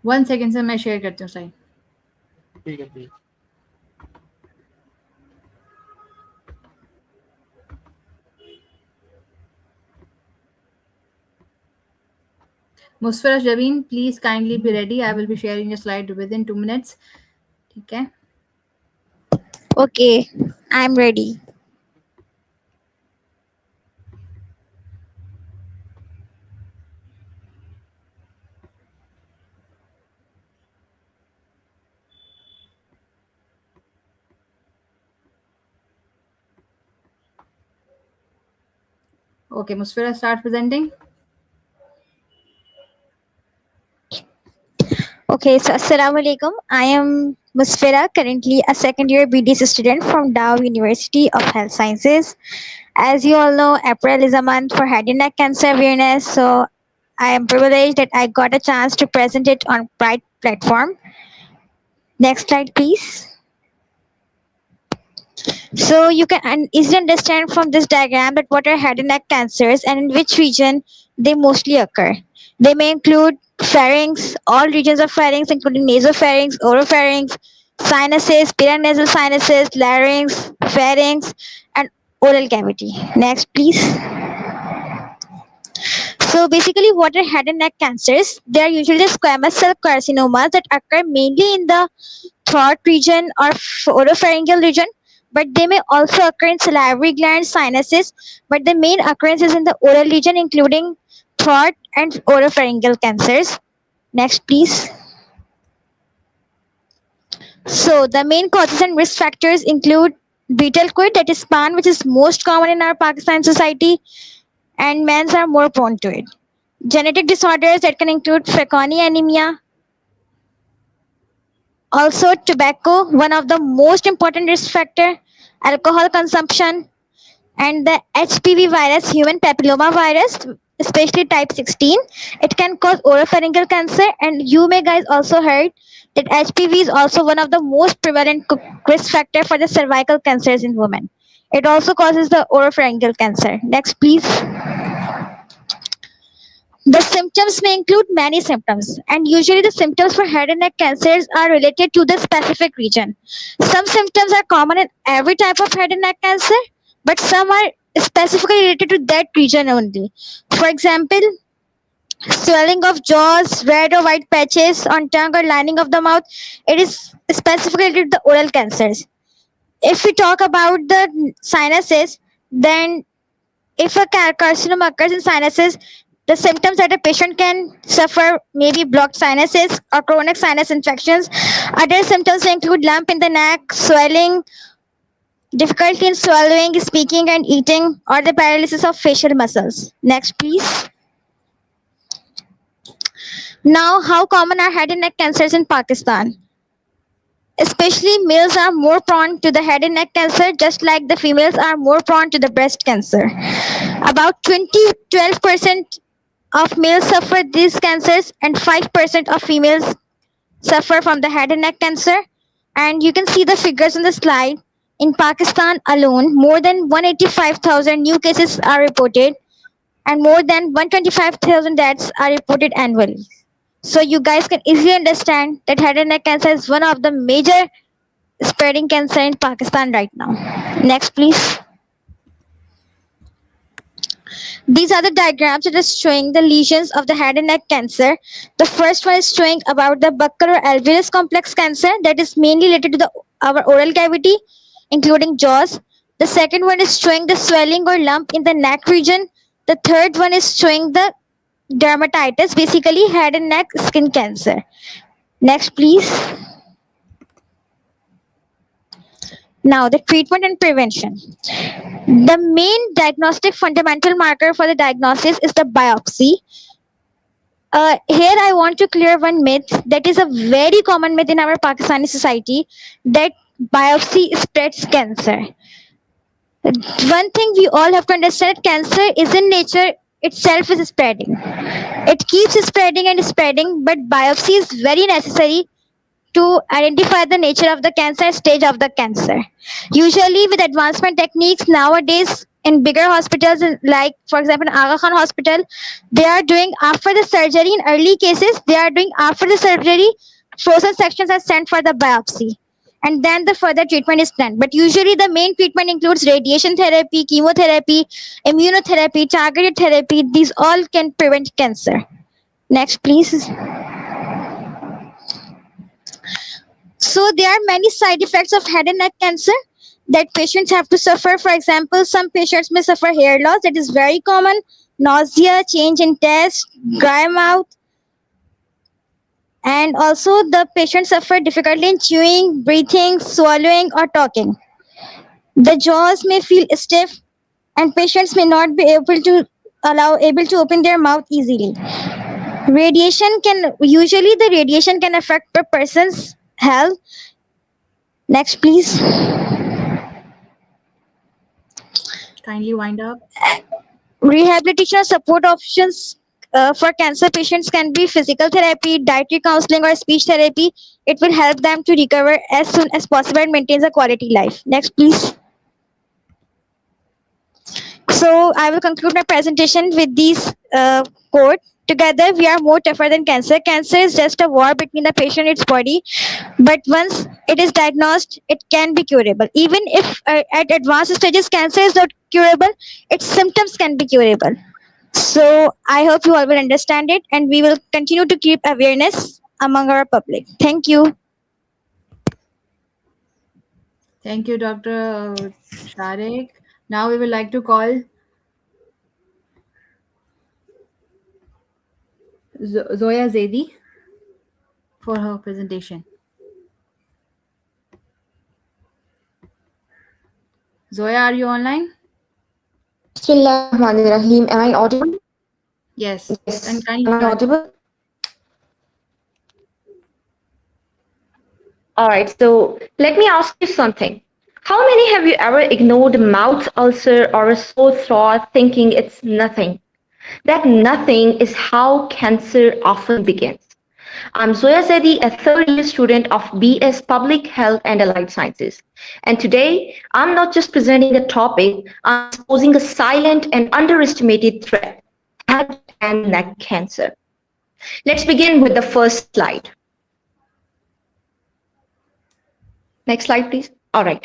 1 second sir, मैं शेयर करती हूँ slide. ठीक है, please. Musfira Jabin, please kindly be ready. I will be sharing your slide within 2 minutes. ठीक है. Okay, I'm ready. Okay, Musfira, start presenting. Okay, so Assalamu alaikum. I am Musfira, currently a second year BDS student from Dow University of Health Sciences. As you all know, April is a month for head and neck cancer awareness, so I am privileged that I got a chance to present it on Pride platform. Next slide, please. So you can easily understand from this diagram that what are head and neck cancers and in which region they mostly occur. They may include pharynx, all regions of pharynx including nasopharynx, oropharynx, sinuses, paranasal sinuses, larynx, pharynx, and oral cavity. Next, please. So basically, what are head and neck cancers? They are usually squamous cell carcinomas that occur mainly in the throat region or oropharyngeal region, but they may also occur in salivary glands, sinuses, but the main occurrence is in the oral region, including throat and oropharyngeal cancers. Next, please. So the main causes and risk factors include betel quid, that is pan, which is most common in our Pakistan society, and men are more prone to it. Genetic disorders that can include Fanconi anemia. Also, tobacco, one of the most important risk factor, alcohol consumption, and the HPV virus, human papilloma virus, especially type 16. It can cause oropharyngeal cancer, and you may guys also heard that HPV is also one of the most prevalent risk factor for the cervical cancers in women. It also causes the oropharyngeal cancer. Next, please. The symptoms may include many symptoms, and usually the symptoms for head and neck cancers are related to the specific region. Some symptoms are common in every type of head and neck cancer, but some are specifically related to that region only. For example, swelling of jaws, red or white patches on tongue or lining of the mouth, it is specifically related to the oral cancers. If we talk about the sinuses, then if a carcinoma occurs in sinuses, the symptoms that a patient can suffer may be blocked sinuses or chronic sinus infections. Other symptoms include lump in the neck, swelling, difficulty in swallowing, speaking, and eating, or the paralysis of facial muscles. Next, please. Now, how common are head and neck cancers in Pakistan? Especially males are more prone to the head and neck cancer, just like the females are more prone to the breast cancer. About 12% of males suffer these cancers and 5% of females suffer from the head and neck cancer. And you can see the figures on the slide. In Pakistan alone, more than 185,000 new cases are reported and more than 125,000 deaths are reported annually. So you guys can easily understand that head and neck cancer is one of the major spreading cancer in Pakistan right now. Next, please. These are the diagrams that are showing the lesions of the head and neck cancer. The first one is showing about the buccal or alveolus complex cancer that is mainly related to our oral cavity, including jaws. The second one is showing the swelling or lump in the neck region. The third one is showing the dermatitis, basically head and neck skin cancer. Next, please. Now, the treatment and prevention. The main diagnostic fundamental marker for the diagnosis is the biopsy. Here I want to clear one myth that is a very common myth in our Pakistani society, that biopsy spreads cancer. One thing we all have to understand, cancer is in nature itself is spreading. It keeps spreading and spreading, but biopsy is very necessary to identify the nature of the cancer, stage of the cancer. Usually with advancement techniques nowadays in bigger hospitals, like for example Aga Khan Hospital, they are doing after the surgery, in early cases, they are doing after the surgery, frozen sections are sent for the biopsy. And then the further treatment is done. But usually the main treatment includes radiation therapy, chemotherapy, immunotherapy, targeted therapy. These all can prevent cancer. Next, please. So there are many side effects of head and neck cancer that patients have to suffer. For example, some patients may suffer hair loss, that is very common, nausea, change in taste, dry mouth, and also the patients suffer difficulty in chewing, breathing, swallowing, or talking. The jaws may feel stiff, and patients may not be able to open their mouth easily. Usually the radiation can affect a person's health. Next, please. Kindly wind up. Rehabilitation or support options for cancer patients can be physical therapy, dietary counseling, or speech therapy. It will help them to recover as soon as possible and maintain a quality life. Next, please. So I will conclude my presentation with these quote. Together, we are more tougher than cancer. Cancer is just a war between the patient and its body. But once it is diagnosed, it can be curable. Even if at advanced stages, cancer is not curable, its symptoms can be curable. So I hope you all will understand it, and we will continue to keep awareness among our public. Thank you. Thank you, Dr. Sharik. Now we would like to call Zoya Zaidi for her presentation. Zoya, are you online? Bismillahirrahmanirrahim. Am I audible? Yes. Yes. And Am kindly I start. audible? All right. So let me ask you something. How many have you ever ignored a mouth ulcer or a sore throat thinking it's nothing? That nothing is how cancer often begins. I'm Zoya Zedi, a third-year student of BS Public Health and Allied Sciences. And today, I'm not just presenting a topic, I'm exposing a silent and underestimated threat, head and neck cancer. Let's begin with the first slide. Next slide, please. All right.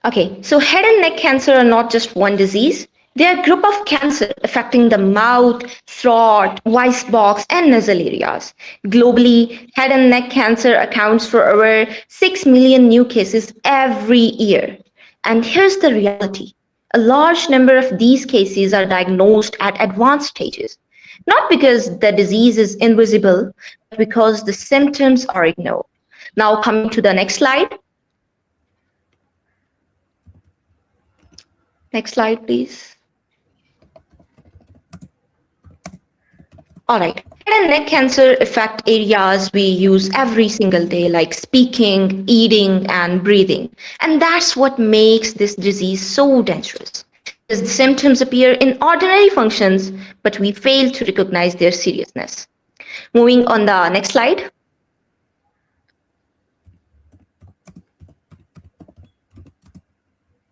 Okay, so head and neck cancer are not just one disease. They are a group of cancer affecting the mouth, throat, voice box, and nasal areas. Globally, head and neck cancer accounts for over 6 million new cases every year. And here's the reality. A large number of these cases are diagnosed at advanced stages, not because the disease is invisible, but because the symptoms are ignored. Now coming to the next slide. Next slide, please. All right. Head and neck cancer affect areas we use every single day, like speaking, eating, and breathing. And that's what makes this disease so dangerous. The symptoms appear in ordinary functions, but we fail to recognize their seriousness. Moving on the next slide.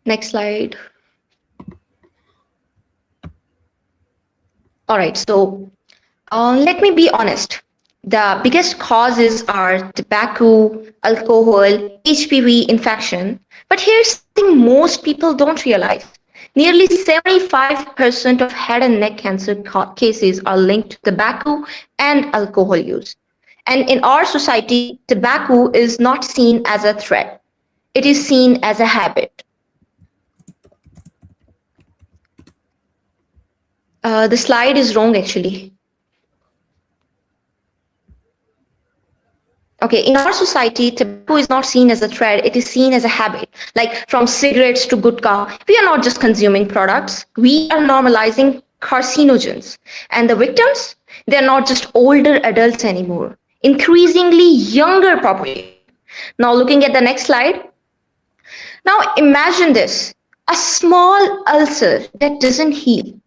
Next slide. All right, so let me be honest. The biggest causes are tobacco, alcohol, HPV infection. But here's something most people don't realize. Nearly 75% of head and neck cancer cases are linked to tobacco and alcohol use. And in our society, tobacco is not seen as a threat. It is seen as a habit. The slide is wrong, actually. Okay, in our society, tobacco is not seen as a threat, it is seen as a habit. Like from cigarettes to gutka, we are not just consuming products, we are normalizing carcinogens. And the victims, they're not just older adults anymore, increasingly younger population. Now looking at the next slide. Now imagine this, a small ulcer that doesn't heal,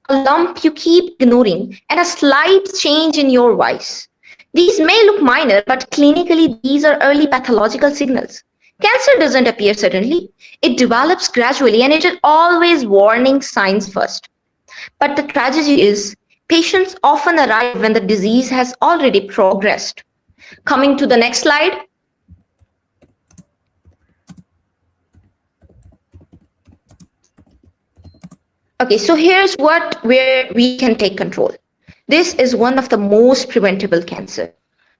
a lump you keep ignoring, and a slight change in your voice. These may look minor, but clinically, these are early pathological signals. Cancer doesn't appear suddenly. It develops gradually, and it is always warning signs first. But the tragedy is, patients often arrive when the disease has already progressed. Coming to the next slide. Okay, so here's where we can take control. This is one of the most preventable cancer.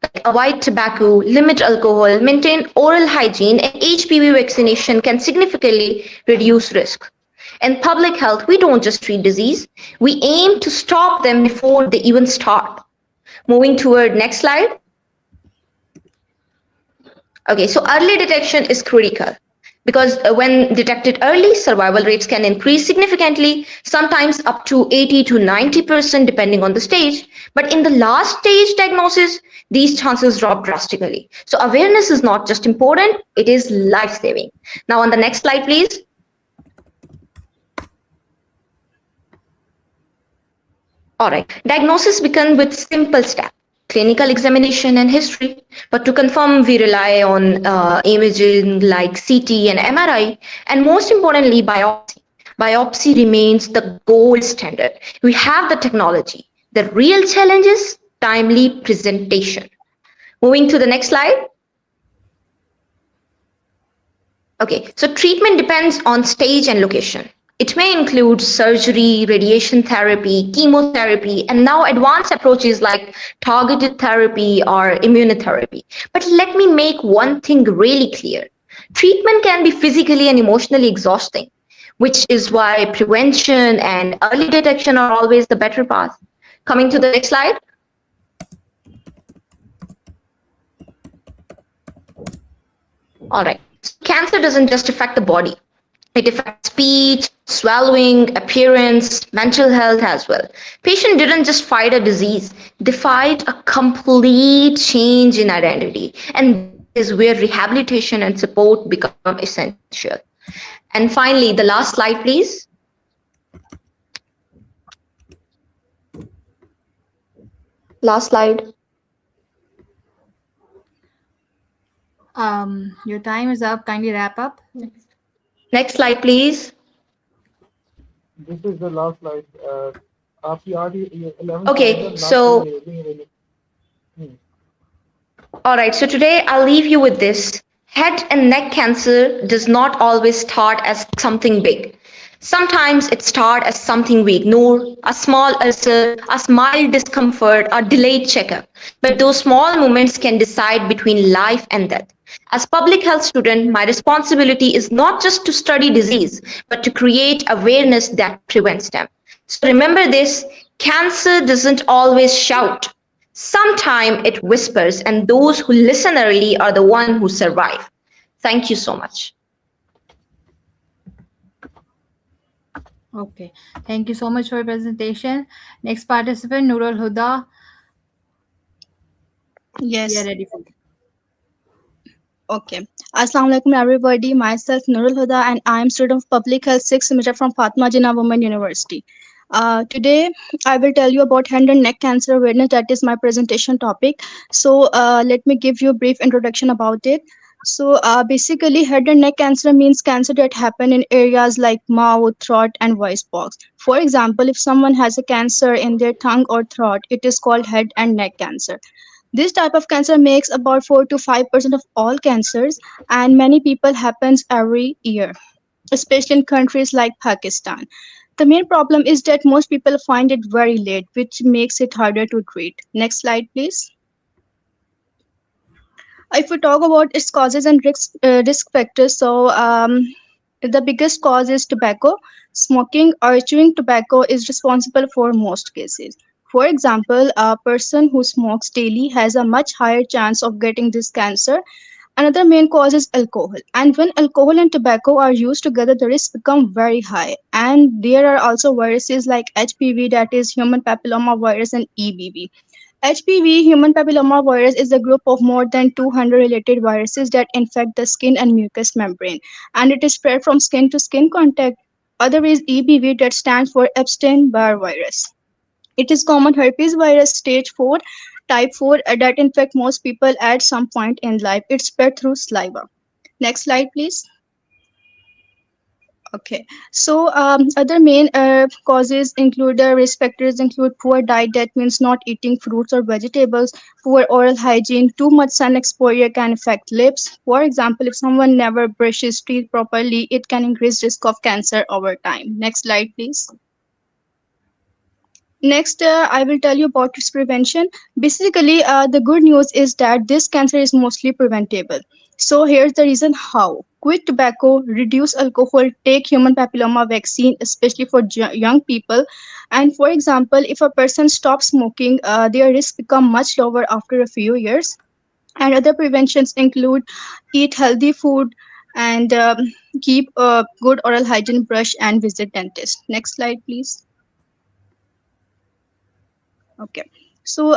Like avoid tobacco, limit alcohol, maintain oral hygiene, and HPV vaccination can significantly reduce risk. In public health, we don't just treat disease, we aim to stop them before they even start. Moving toward next slide. Okay, so early detection is critical because when detected early, survival rates can increase significantly, sometimes up to 80 to 90% depending on the stage. But in the last stage diagnosis, these chances drop drastically. So awareness is not just important, it is life-saving. Now on the next slide, please. All right, diagnosis begins with simple steps, clinical examination and history. But to confirm, we rely on imaging like CT and MRI, and most importantly, biopsy. Biopsy remains the gold standard. We have the technology. The real challenge is timely presentation. Moving to the next slide. Okay, so treatment depends on stage and location. It may include surgery, radiation therapy, chemotherapy, and now advanced approaches like targeted therapy or immunotherapy. But let me make one thing really clear. Treatment can be physically and emotionally exhausting, which is why prevention and early detection are always the better path. Coming to the next slide. All right, cancer doesn't just affect the body. It affects speech, swallowing, appearance, mental health as well. Patient didn't just fight a disease, they fight a complete change in identity. And is where rehabilitation and support become essential. And finally, the last slide, please. Last slide. Your time is up. Kindly wrap up. Next slide, please. This is the last slide. आपकी 11 Okay, so all right, so today I'll leave you with this. Head and neck cancer does not always start as something big. Sometimes it starts as something we ignore, a small ulcer, a mild discomfort, a delayed checkup. But those small moments can decide between life and death. As public health student, my responsibility is not just to study disease, but to create awareness that prevents them. So remember this, cancer doesn't always shout. Sometimes it whispers, and those who listen early are the ones who survive. Thank you so much. Okay, thank you so much for your presentation. Next participant, Nurul Huda. Yes. We are ready for you. Okay. Assalamu alaikum everybody. Myself Nurul Huda and I am student of Public Health 6th semester from Fatima Jinnah Women University. Today I will tell you about head and neck cancer awareness. That is my presentation topic. So let me give you a brief introduction about it. So basically head and neck cancer means cancer that happen in areas like mouth, throat and voice box. For example, if someone has a cancer in their tongue or throat, it is called head and neck cancer. This type of cancer makes about 4 to 5% of all cancers, and many people happens every year, especially in countries like Pakistan. The main problem is that most people find it very late, which makes it harder to treat. Next slide, please. If we talk about its causes and risk factors, so the biggest cause is tobacco. Smoking or chewing tobacco is responsible for most cases. For example, a person who smokes daily has a much higher chance of getting this cancer. Another main cause is alcohol. And when alcohol and tobacco are used together, the risks become very high. And there are also viruses like HPV, that is human papilloma virus, and EBV. HPV, human papilloma virus, is a group of more than 200 related viruses that infect the skin and mucous membrane, and it is spread from skin to skin contact. Other is EBV, that stands for Epstein-Barr virus. It is common herpes virus stage 4, type 4, that infect most people at some point in life. It's spread through saliva. Next slide, please. Okay, so other main causes include risk factors include poor diet, that means not eating fruits or vegetables, poor oral hygiene, too much sun exposure can affect lips. For example, if someone never brushes teeth properly, it can increase risk of cancer over time. Next slide, please. Next, I will tell you about its prevention. Basically, the good news is that this cancer is mostly preventable. So here's the reason how. Quit tobacco, reduce alcohol, take human papilloma vaccine, especially for young people. And for example, if a person stops smoking, their risk become much lower after a few years. And other preventions include eat healthy food and keep good oral hygiene, brush and visit dentist. Next slide, please. Okay. So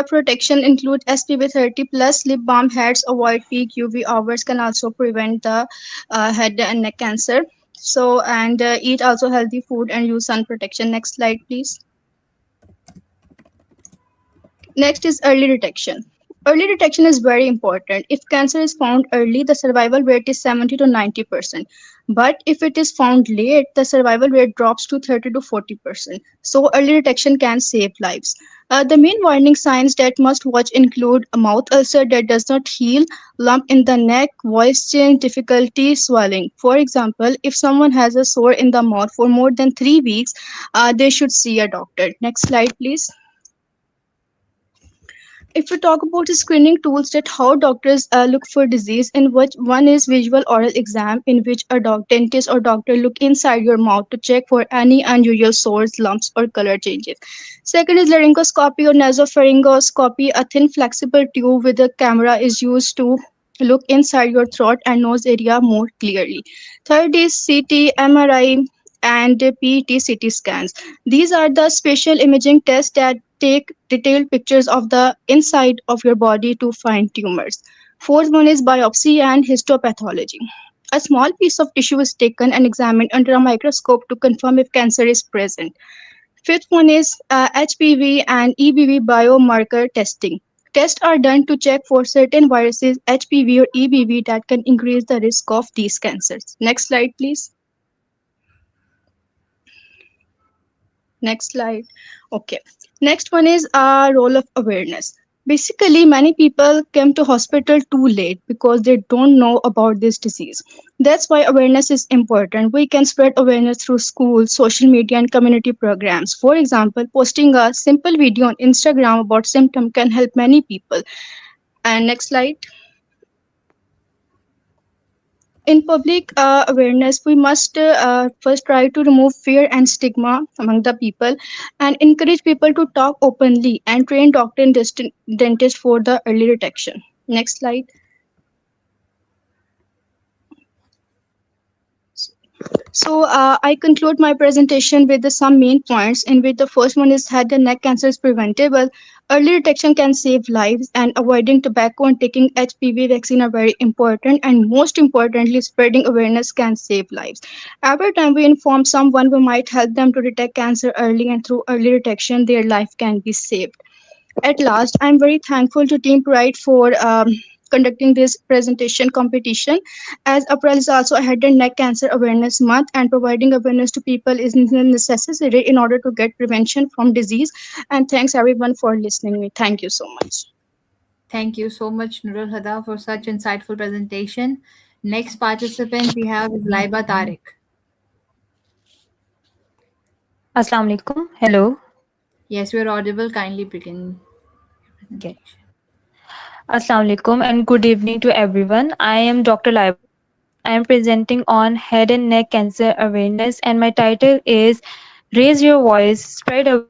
protection include SPF 30 plus lip balm heads, avoid peak UV hours can also prevent the head and neck cancer. So and eat also healthy food and use sun protection. Next slide, please. Next is early detection. Early detection is very important. If cancer is found early, the survival rate is 70 to 90%. But if it is found late, the survival rate drops to 30 to 40%. So early detection can save lives. The main warning signs that must watch include a mouth ulcer that does not heal, lump in the neck, voice change, difficulty swallowing. For example, if someone has a sore in the mouth for more than 3 weeks, they should see a doctor. Next slide, please. If we talk about the screening tools that how doctors look for disease, in which one is visual oral exam, in which a dentist or doctor look inside your mouth to check for any unusual sores, lumps or color changes. Second is laryngoscopy or nasopharyngoscopy. A thin flexible tube with a camera is used to look inside your throat and nose area more clearly. Third is CT, MRI and PET-CT scans. These are the spatial imaging tests that take detailed pictures of the inside of your body to find tumors. Fourth one is biopsy and histopathology. A small piece of tissue is taken and examined under a microscope to confirm if cancer is present. Fifth one is HPV and EBV biomarker testing. Tests are done to check for certain viruses, HPV or EBV, that can increase the risk of these cancers. Next slide, please. Next slide. Okay. Next one is role of awareness. Basically, many people come to hospital too late because they don't know about this disease. That's why awareness is important. We can spread awareness through schools, social media, and community programs. For example, posting a simple video on Instagram about symptoms can help many people. And next slide. In public awareness, we must first try to remove fear and stigma among the people and encourage people to talk openly and train doctor and dentist for the early detection. Next slide. So I conclude my presentation with some main points, in which the first one is head and neck cancer is preventable. Early detection can save lives, and avoiding tobacco and taking HPV vaccine are very important. And most importantly, spreading awareness can save lives. Every time we inform someone, we might help them to detect cancer early, and through early detection, their life can be saved. At last, I'm very thankful to Team Pride for conducting this presentation competition, as April is also a head and neck cancer awareness month, and providing awareness to people is necessary in order to get prevention from disease. And thanks everyone for listening to me. Thank you so much. Thank you so much, Nurul Hada, for such insightful presentation. Next participant we have is Laiba Tariq. Assalamu alaikum. Hello. Yes, you are audible. Kindly begin. Okay. Assalamu alaikum and good evening to everyone. I am Dr. Laiba. I am presenting on head and neck cancer awareness, and my title is Raise Your Voice, Spread Awareness.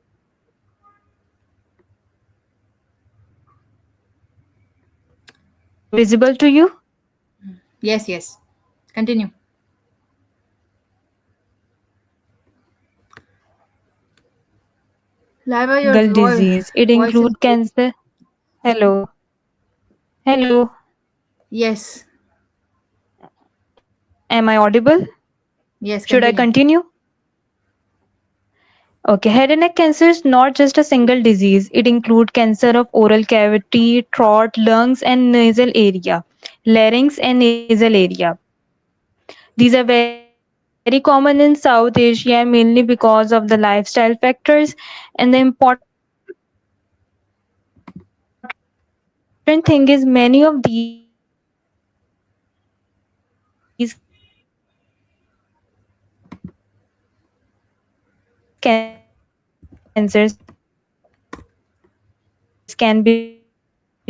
Visible to you? Yes, yes. Continue. Laiba, your Fungal disease. It includes cancer. Hello. Hello. Yes. Am I audible? Yes. Should I continue? Okay, head and neck cancer is not just a single disease. It includes cancer of oral cavity, throat, lungs, and nasal area, larynx and nasal area. These are very common in South Asia, mainly because of the lifestyle factors. And the important thing is many of these cancers can be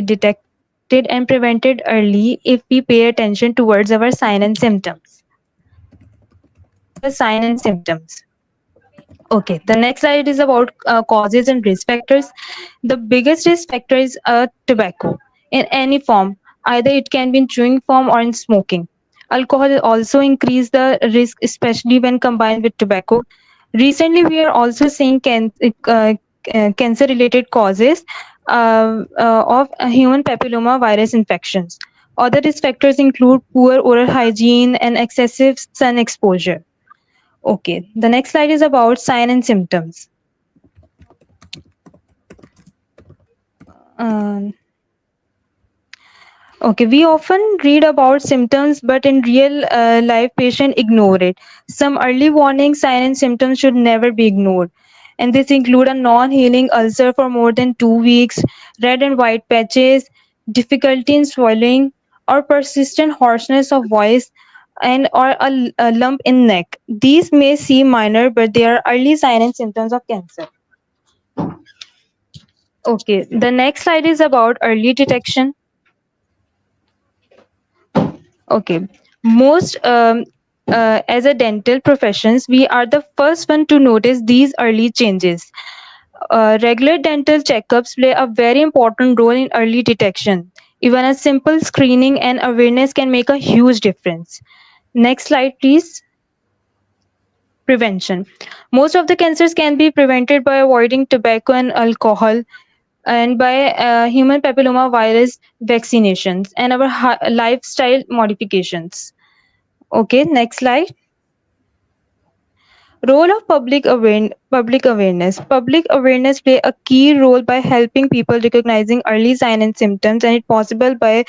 detected and prevented early if we pay attention towards our signs and symptoms. Okay, the next slide is about causes and risk factors. The biggest risk factor is tobacco in any form. Either it can be in chewing form or in smoking. Alcohol also increase the risk, especially when combined with tobacco. Recently, we are also seeing cancer-related causes of human papilloma virus infections. Other risk factors include poor oral hygiene and excessive sun exposure. Okay, the next slide is about sign and symptoms. Um, Okay, we often read about symptoms, but in real life, patient ignore it. Some early warning signs and symptoms should never be ignored, and this include a non-healing ulcer for more than 2 weeks, red and white patches, difficulty in swallowing, or persistent hoarseness of voice, and or a lump in neck. These may seem minor, but they are early signs and symptoms of cancer. Okay, the next slide is about early detection. Okay, most as a dental professions, we are the first one to notice these early changes. Regular dental checkups play a very important role in early detection. Even a simple screening and awareness can make a huge difference. Next slide, please. Prevention. Most of the cancers can be prevented by avoiding tobacco and alcohol, and by human papilloma virus vaccinations and our lifestyle modifications. Okay, next slide. Role of public awareness. Public awareness play a key role by helping people recognizing early signs and symptoms, and it possible by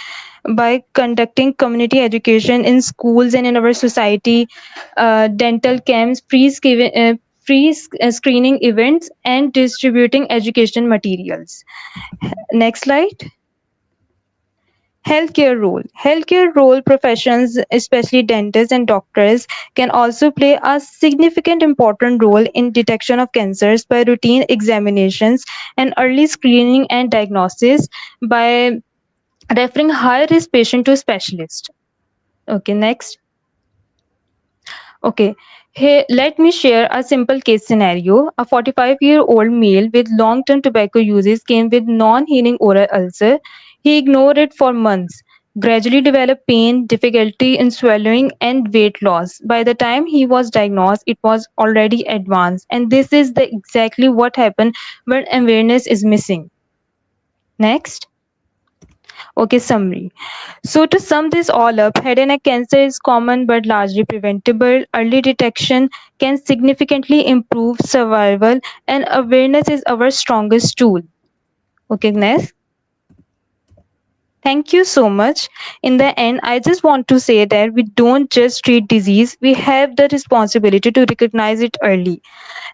conducting community education in schools and in our society, dental camps, free screening events, and distributing education materials. Next slide. Healthcare role professions, especially dentists and doctors, can also play a significant important role in detection of cancers by routine examinations and early screening and diagnosis, by referring high risk patient to specialist. Okay, next. Okay, here let me share a simple case scenario. A 45-year-old male with long-term tobacco uses came with non-healing oral ulcer. He ignored it for months, gradually developed pain, difficulty in swallowing, and weight loss. By the time he was diagnosed, it was already advanced. And this is the exactly what happened when awareness is missing. Next. Okay, summary. So, to sum this all up, head and neck cancer is common but largely preventable. Early detection can significantly improve survival, and awareness is our strongest tool. Okay, next. Thank you so much. In the end, I just want to say that we don't just treat disease, we have the responsibility to recognize it early.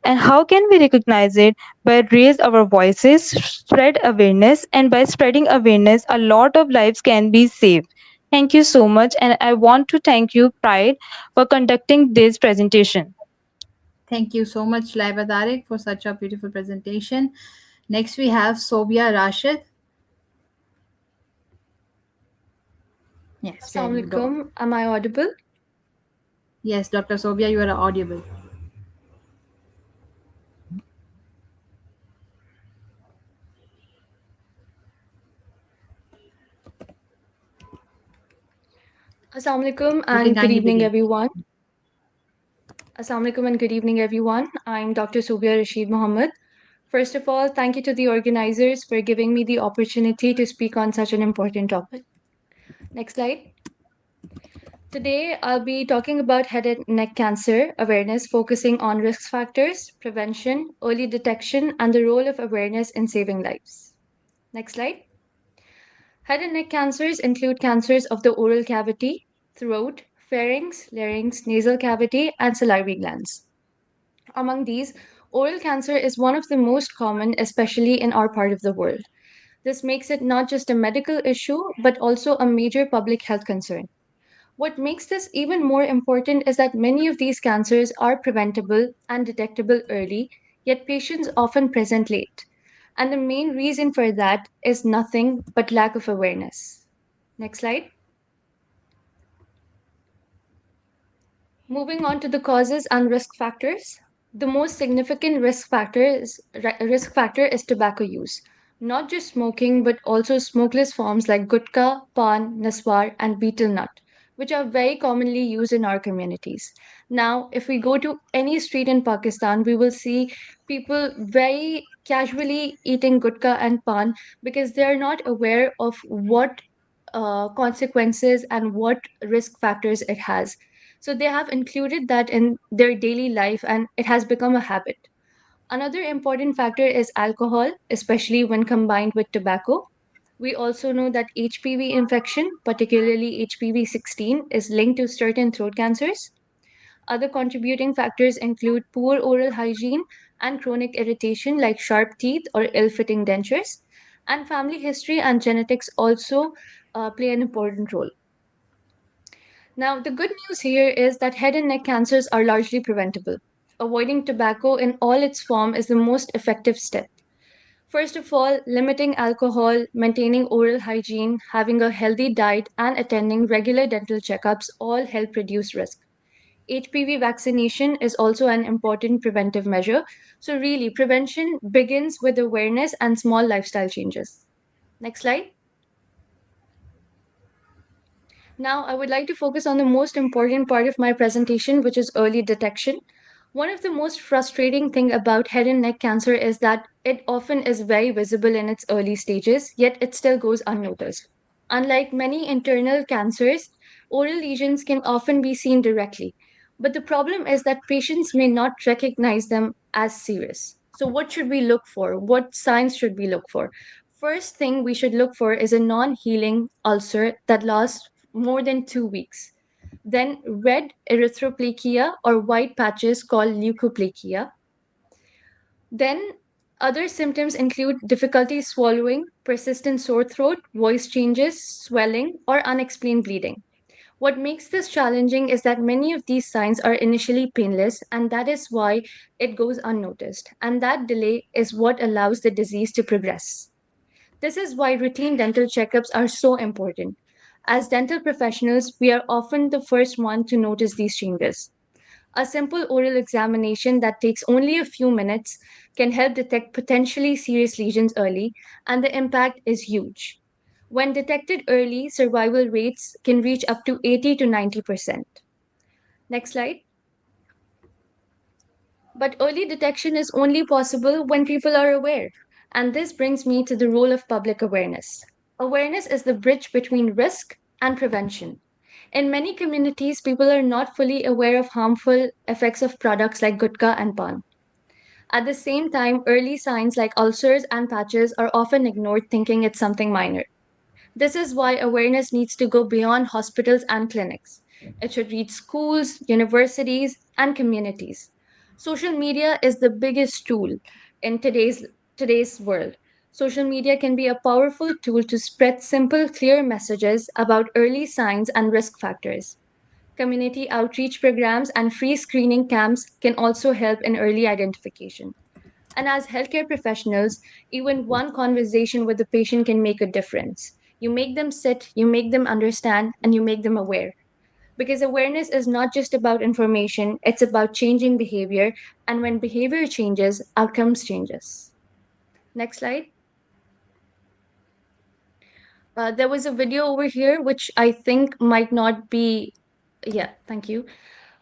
And how can we recognize it? By raise our voices, spread awareness, and by spreading awareness, a lot of lives can be saved. Thank you so much, and I want to thank you, Pride, for conducting this presentation. Thank you so much, Laiba Tariq, for such a beautiful presentation. Next, we have Sobia Rashid. Yes, Assalamu alaikum. Am I audible? Yes, Dr. Sobia, you are audible. Assalamu alaikum and good evening, everyone. Assalamu alaikum and good evening, everyone. I'm Dr. Subia Rashid Mohammed. First of all, thank you to the organizers for giving me the opportunity to speak on such an important topic. Next slide. Today, I'll be talking about head and neck cancer awareness, focusing on risk factors, prevention, early detection, and the role of awareness in saving lives. Next slide. Head and neck cancers include cancers of the oral cavity, throat, pharynx, larynx, nasal cavity, and salivary glands. Among these, oral cancer is one of the most common, especially in our part of the world. This makes it not just a medical issue, but also a major public health concern. What makes this even more important is that many of these cancers are preventable and detectable early, yet patients often present late. And the main reason for that is nothing but lack of awareness. Next slide. Moving on to the causes and risk factors. The most significant risk factor is tobacco use. Not just smoking, but also smokeless forms like gutka, pan, naswar, and betel nut, which are very commonly used in our communities. Now, if we go to any street in Pakistan, we will see people very casually eating gutka and pan because they are not aware of what consequences and what risk factors it has. So they have included that in their daily life and it has become a habit. Another important factor is alcohol, especially when combined with tobacco. We also know that HPV infection, particularly HPV 16, is linked to certain throat cancers. Other contributing factors include poor oral hygiene and chronic irritation like sharp teeth or ill fitting dentures. And family history and genetics also play an important role. Now, the good news here is that head and neck cancers are largely preventable. Avoiding tobacco in all its form is the most effective step. First of all, limiting alcohol, maintaining oral hygiene, having a healthy diet, and attending regular dental checkups all help reduce risk. HPV vaccination is also an important preventive measure. So, really, prevention begins with awareness and small lifestyle changes. Next slide. Now, I would like to focus on the most important part of my presentation, which is early detection. One of the most frustrating thing about head and neck cancer is that it often is very visible in its early stages, yet it still goes unnoticed. Unlike many internal cancers, oral lesions can often be seen directly. But the problem is that patients may not recognize them as serious. So, what should we look for? What signs should we look for? First thing we should look for is a non healing ulcer that lasts more than 2 weeks. Then red erythroplakia or white patches called leukoplakia. Then other symptoms include difficulty swallowing, persistent sore throat, voice changes, swelling, or unexplained bleeding. What makes this challenging is that many of these signs are initially painless, and that is why it goes unnoticed. And that delay is what allows the disease to progress. This is why routine dental checkups are so important. As dental professionals, we are often the first one to notice these changes. A simple oral examination that takes only a few minutes can help detect potentially serious lesions early, and the impact is huge. When detected early, survival rates can reach up to 80 to 90%. Next slide. But early detection is only possible when people are aware. And this brings me to the role of public awareness. Awareness is the bridge between risk and prevention. In many communities, people are not fully aware of harmful effects of products like gutka and pan. At the same time, early signs like ulcers and patches are often ignored, thinking it's something minor. This is why awareness needs to go beyond hospitals and clinics. It should reach schools, universities, and communities. Social media is the biggest tool in today's world. Social media can be a powerful tool to spread simple, clear messages about early signs and risk factors. Community outreach programs and free screening camps can also help in early identification. And as healthcare professionals, even one conversation with the patient can make a difference. You make them sit, you make them understand, and you make them aware. Because awareness is not just about information, it's about changing behavior. And when behavior changes, outcomes changes. Next slide. There was a video over here which I think might not be. Yeah, thank you.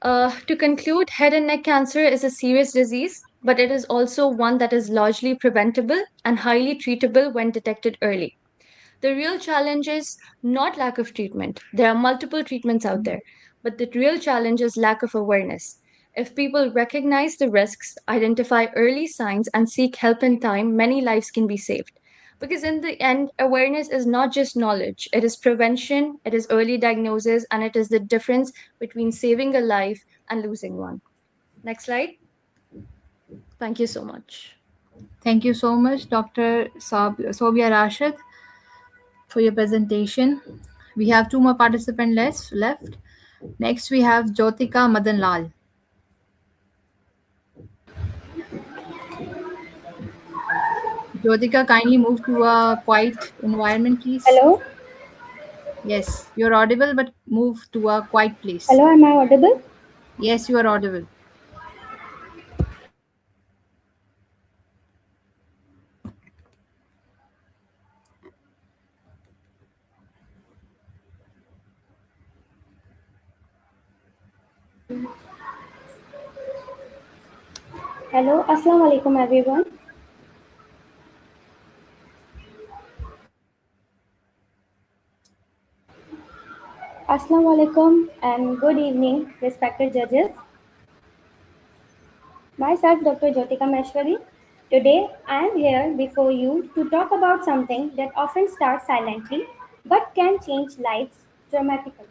To conclude, head and neck cancer is a serious disease, but it is also one that is largely preventable and highly treatable when detected early. The real challenge is not lack of treatment. There are multiple treatments out there, but the real challenge is lack of awareness. If people recognize the risks, identify early signs, and seek help in time, many lives can be saved. Because in the end, awareness is not just knowledge, it is prevention, it is early diagnosis, and it is the difference between saving a life and losing one. Next slide. Thank you so much. Thank you so much, Dr. Sobia Rashid, for your presentation. We have two more participants left. Next, we have Jyotika Madanlal. Jyotika, kindly move to a quiet environment, please. Hello? Yes, you're audible, but move to a quiet place. Hello, am I audible? Yes, you are audible. Hello, Assalamu alaikum everyone. Assalamu alaikum and good evening, respected judges. Myself, Dr. Jyotika Meshwari. Today, I am here before you to talk about something that often starts silently but can change lives dramatically.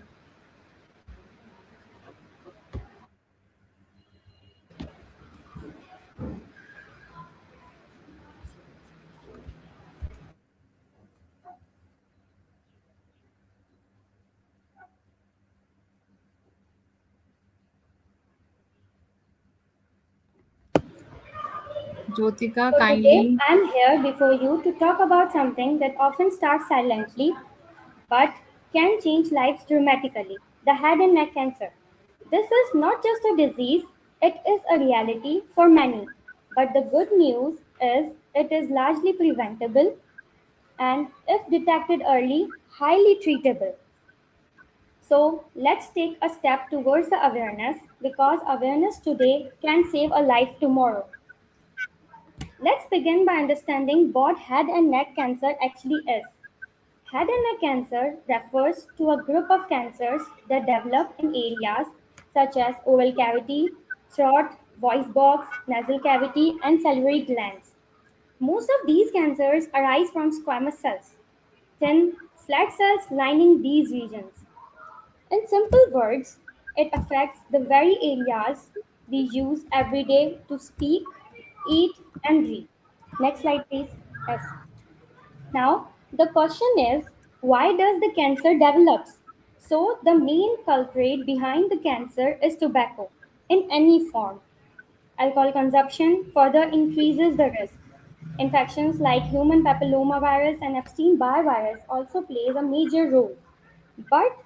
Jyotika, So today, kindly. I am here before you to talk about something that often starts silently but can change lives dramatically: the head and neck cancer. This is not just a disease, it is a reality for many. But the good news is it is largely preventable and, if detected early, highly treatable. So let's take a step towards the awareness, because awareness today can save a life tomorrow. Let's begin by understanding what head and neck cancer actually is. Head and neck cancer refers to a group of cancers that develop in areas such as oral cavity, throat, voice box, nasal cavity, and salivary glands. Most of these cancers arise from squamous cells, thin, flat cells lining these regions. In simple words, it affects the very areas we use every day to speak, eat, and breathe. Next slide, please. Yes. Now, the question is, why does the cancer develops? So, the main culprit behind the cancer is tobacco in any form. Alcohol consumption further increases the risk. Infections like human papillomavirus and Epstein-Barr virus also plays a major role. But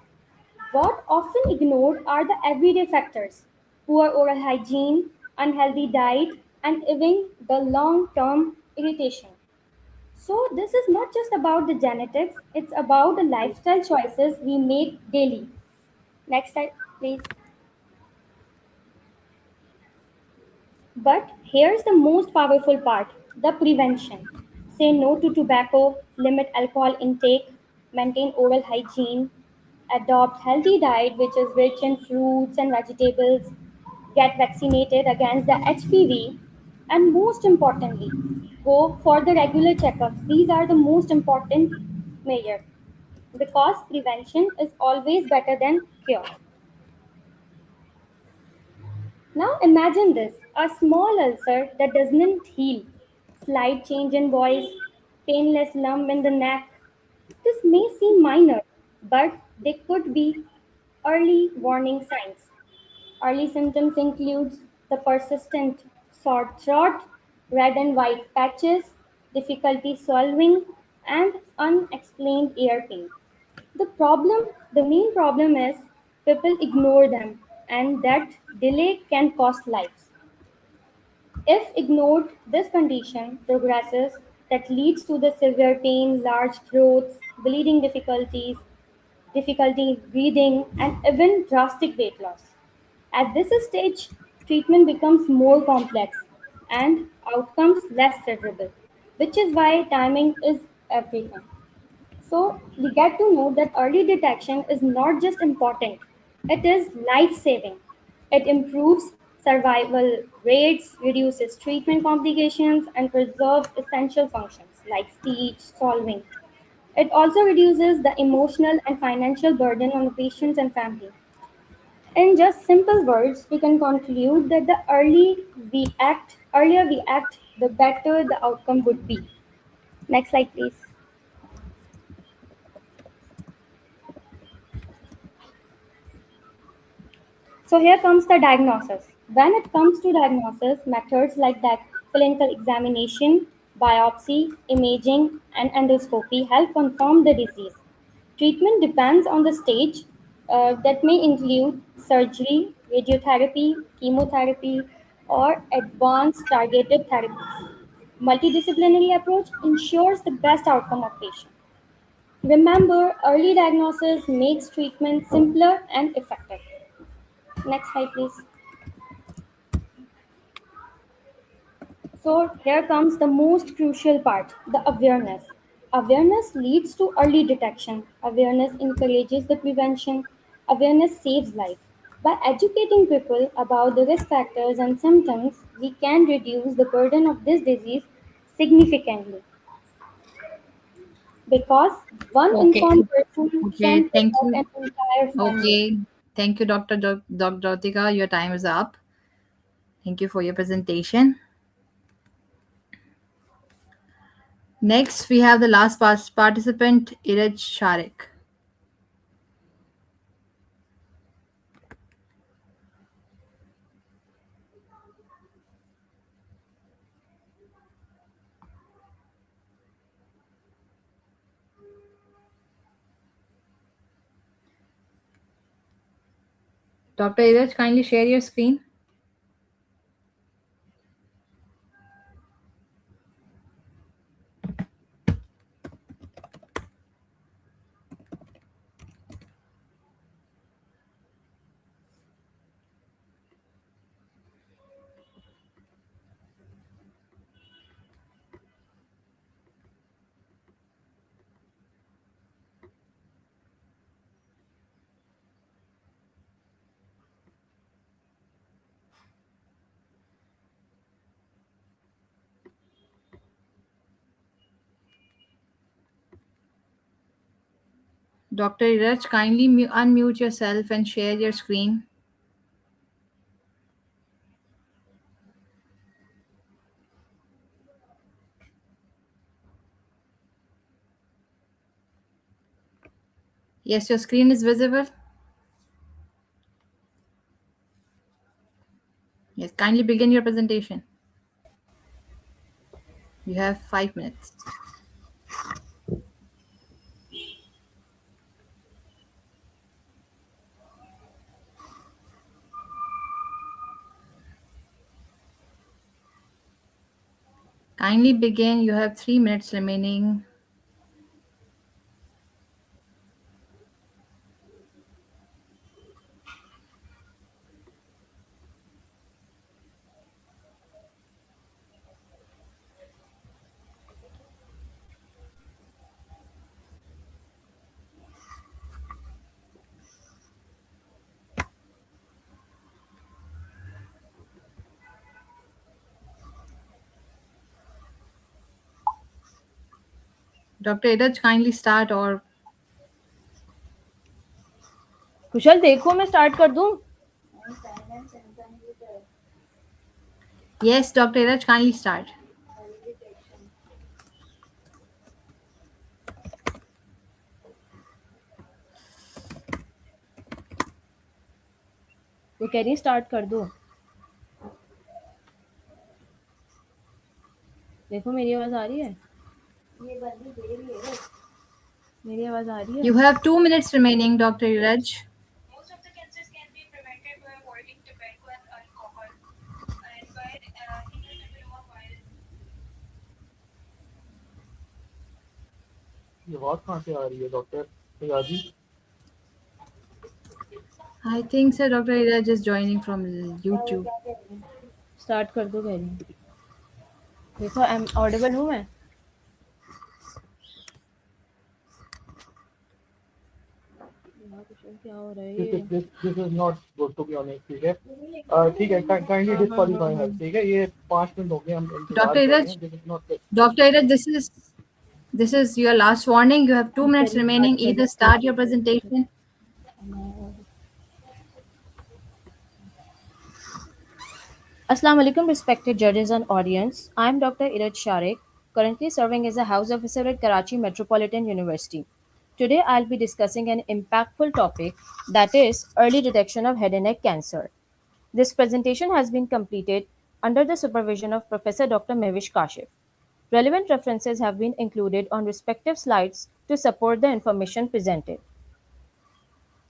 what often ignored are the everyday factors: poor oral hygiene, unhealthy diet, and even the long-term irritation. So, this is not just about the genetics, it's about the lifestyle choices we make daily. Next slide, please. But here's the most powerful part: the prevention. Say no to tobacco, limit alcohol intake, maintain oral hygiene, adopt healthy diet which is rich in fruits and vegetables, get vaccinated against the HPV, and most importantly, go for the regular checkups. These are the most important measure, because prevention is always better than cure. Now imagine this: a small ulcer that doesn't heal, slight change in voice, painless lump in the neck. This may seem minor, but they could be early warning signs. Early symptoms include the persistent sore throat, red and white patches, difficulty swallowing, and unexplained ear pain. The main problem is people ignore them, and that delay can cost lives. If ignored, this condition progresses, that leads to the severe pain, large growths, bleeding difficulties, difficulty in breathing, and even drastic weight loss. At this stage, treatment becomes more complex and outcomes less favorable, which is why timing is everything. So, we get to know that early detection is not just important, it is life saving. It improves survival rates, reduces treatment complications, and preserves essential functions like speech, solving. It also reduces the emotional and financial burden on the patients and family. In just simple words, we can conclude that earlier we act, the better the outcome would be. Next slide, please. So here comes the diagnosis. When it comes to diagnosis, methods like that clinical examination, biopsy, imaging, and endoscopy help confirm the disease. Treatment depends on the stage, that may include surgery, radiotherapy, chemotherapy, or advanced targeted therapies. Multidisciplinary approach ensures the best outcome of patient. Remember, early diagnosis makes treatment simpler and effective. Next slide, please. So here comes the most crucial part, the awareness. Awareness leads to early detection. Awareness encourages the prevention. Awareness saves life. By educating people about the risk factors and symptoms, we can reduce the burden of this disease significantly. Because one Okay. informed person Okay. can Thank protect you. an entire family. Okay. Thank you, Dr. Jyotika. Your time is up. Thank you for your presentation. Next, we have the last participant, Iraj Sharik. Dr. Iraj, kindly share your screen. Dr. Iraj, kindly unmute yourself and share your screen. Yes, your screen is visible. Yes, kindly begin your presentation. You have 5 minutes. Kindly begin. You have 3 minutes remaining. Dr. Iraj, kindly start or कुशल देखो मैं start कर दूं yes, Dr. Iraj, kindly start. वो कह रही है start कर दो देखो मेरी आवाज आ रही है मेरी आवाज आ रही है You have 2 minutes remaining, Dr. Iraj. ये आवाज कहाँ से आ रही है डॉक्टर राजी? I think sir, Dr. Iraj is joining from YouTube. Start कर दो कह रही हूँ देखो आई एम ऑडिबल हूँ मैं क्या हो रहा है This is not good to be honest. ठीक है kindly disqualify her. ठीक है ये 5 मिनट हो गए हम इंतजार Dr. कर रहे Iraj, हैं. This is not good. Dr. Iraj, this is your last warning. You have 2 minutes remaining. Either start your presentation. Assalamu alaikum, respected judges and audience. I am Dr. Iraj Sharik, currently serving as a house officer at Karachi Metropolitan University. Today, I'll be discussing an impactful topic, that is early detection of head and neck cancer. This presentation has been completed under the supervision of Professor Dr. Mehwish Kashif. Relevant references have been included on respective slides to support the information presented.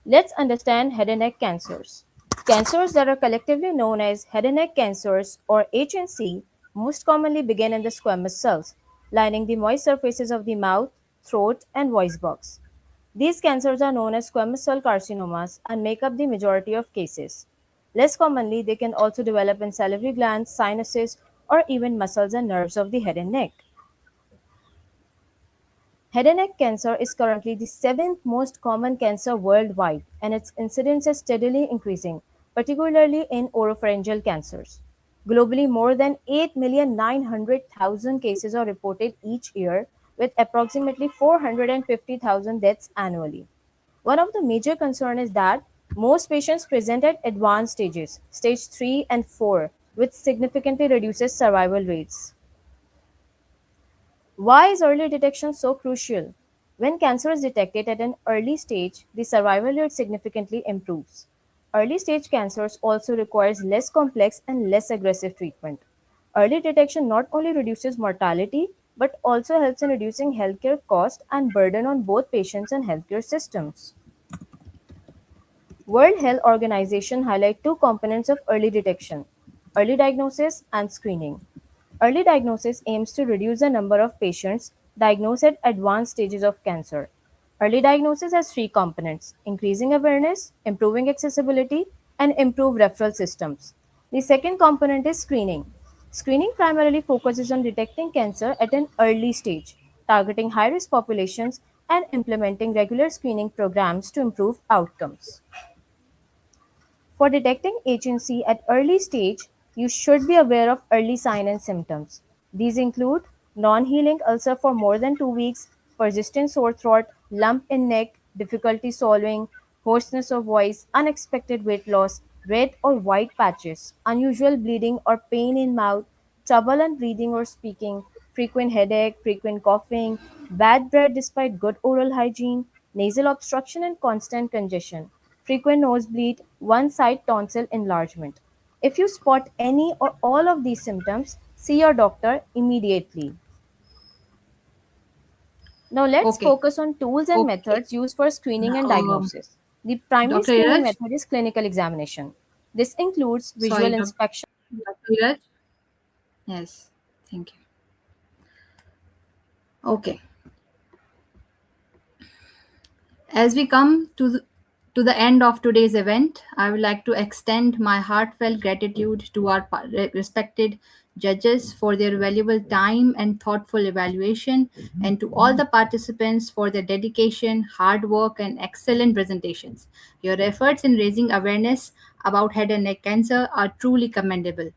Let's understand head and neck cancers. Cancers that are collectively known as head and neck cancers or HNC most commonly begin in the squamous cells, lining the moist surfaces of the mouth, throat, and voice box. These cancers are known as squamous cell carcinomas and make up the majority of cases. Less commonly, they can also develop in salivary glands, sinuses, or even muscles and nerves of the head and neck. Head and neck cancer is currently the seventh most common cancer worldwide, and its incidence is steadily increasing, particularly in oropharyngeal cancers. Globally, more than 8,900,000 cases are reported each year, with approximately 450,000 deaths annually. One of the major concerns is that most patients present at advanced stages, stage 3 and 4, which significantly reduces survival rates. Why is early detection so crucial? When cancer is detected at an early stage, the survival rate significantly improves. Early stage cancers also requires less complex and less aggressive treatment. Early detection not only reduces mortality but also helps in reducing healthcare cost and burden on both patients and healthcare systems. World Health Organization highlight two components of early detection: early diagnosis and screening. Early diagnosis aims to reduce the number of patients diagnosed at advanced stages of cancer. Early diagnosis has three components: increasing awareness, improving accessibility, and improve referral systems. The second component is screening. Screening primarily focuses on detecting cancer at an early stage, targeting high risk populations, and implementing regular screening programs to improve outcomes. For detecting HNC at early stage, you should be aware of early signs and symptoms. These include non-healing ulcer for more than 2 weeks, persistent sore throat, lump in neck, difficulty swallowing, hoarseness of voice, unexpected weight loss, red or white patches, unusual bleeding or pain in mouth, trouble in breathing or speaking, frequent headache, frequent coughing, bad breath despite good oral hygiene, nasal obstruction and constant congestion, frequent nosebleed, one side tonsil enlargement. If you spot any or all of these symptoms, see your doctor immediately. Now let's Okay. focus on tools and Okay. methods used for screening and Um, diagnosis. The primary Dr. screening Iraj? method is clinical examination. This includes Sorry, visual inspection. Dr. Iraj? Yes. Thank you. Okay. As we come to the end of today's event, I would like to extend my heartfelt gratitude to our respected judges for their valuable time and thoughtful evaluation, and to all the participants for their dedication, hard work, and excellent presentations. Your efforts in raising awareness about head and neck cancer are truly commendable.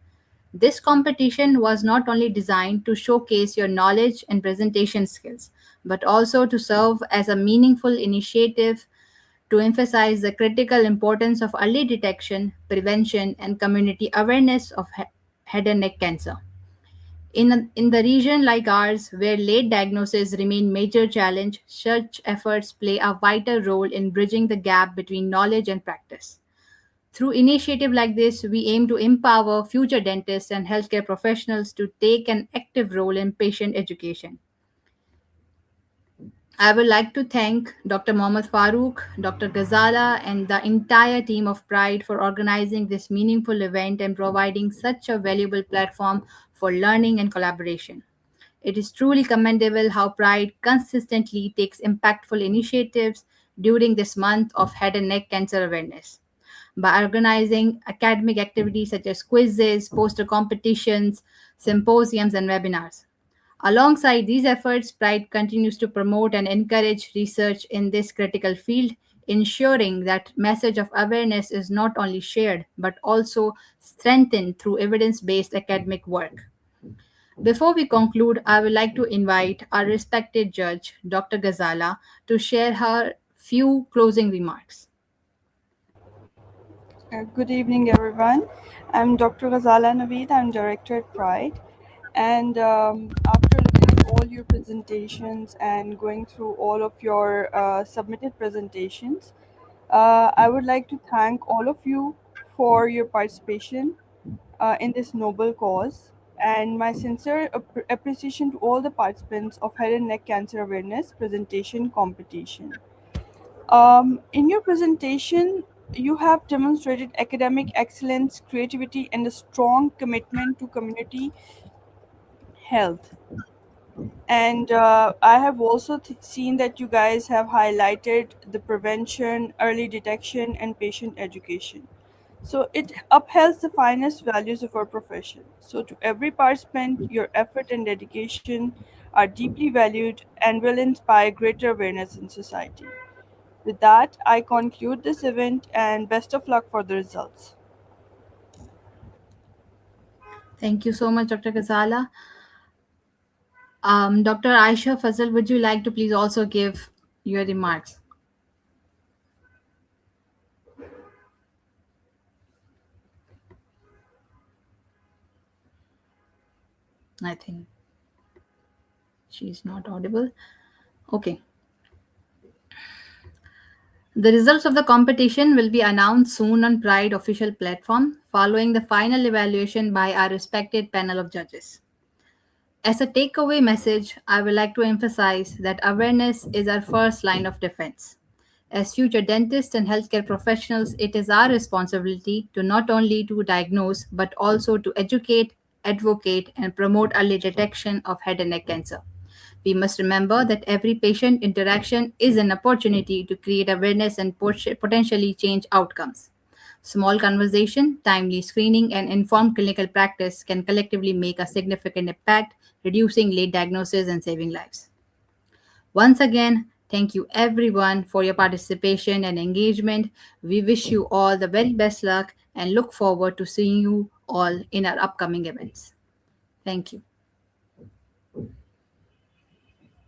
This competition was not only designed to showcase your knowledge and presentation skills, but also to serve as a meaningful initiative to emphasize the critical importance of early detection, prevention, and community awareness of head and neck cancer. In the region like ours, where late diagnosis remain major challenge, such efforts play a vital role in bridging the gap between knowledge and practice. Through initiative like this, we aim to empower future dentists and healthcare professionals to take an active role in patient education. I would like to thank Dr. Mohammad Farooq, Dr. Ghazala, and the entire team of Pride for organizing this meaningful event and providing such a valuable platform for learning and collaboration. It is truly commendable how Pride consistently takes impactful initiatives during this month of head and neck cancer awareness by organizing academic activities such as quizzes, poster competitions, symposiums, and webinars. Alongside these efforts, Pride continues to promote and encourage research in this critical field, ensuring that message of awareness is not only shared but also strengthened through evidence-based academic work. Before we conclude, I would like to invite our respected judge, Dr. Ghazala, to share her few closing remarks. Good evening, everyone. I'm Dr. Ghazala Naveed. I'm director at Pride. And after looking at all your presentations and going through all of your submitted presentations, I would like to thank all of you for your participation in this noble cause. And my sincere appreciation to all the participants of Head and Neck Cancer Awareness Presentation Competition. In your presentation, you have demonstrated academic excellence, creativity, and a strong commitment to community health. And I have also seen that you guys have highlighted the prevention, early detection, and patient education. So it upholds the finest values of our profession. So to every participant, your effort and dedication are deeply valued and will inspire greater awareness in society. With that, I conclude this event and best of luck for the results. Thank you so much, Dr. Ghazala. Dr. Aisha Fazal, would you like to please also give your remarks? I think she's not audible. Okay. The results of the competition will be announced soon on Pride official platform following the final evaluation by our respected panel of judges. As a takeaway message, I would like to emphasize that awareness is our first line of defense. As future dentists and healthcare professionals, it is our responsibility to not only to diagnose but also to educate, advocate, and promote early detection of head and neck cancer. We must remember that every patient interaction is an opportunity to create awareness and potentially change outcomes. Small conversation, timely screening, and informed clinical practice can collectively make a significant impact, reducing late diagnosis and saving lives. Once again, thank you everyone for your participation and engagement. We wish you all the very best luck and look forward to seeing you all in our upcoming events. Thank you.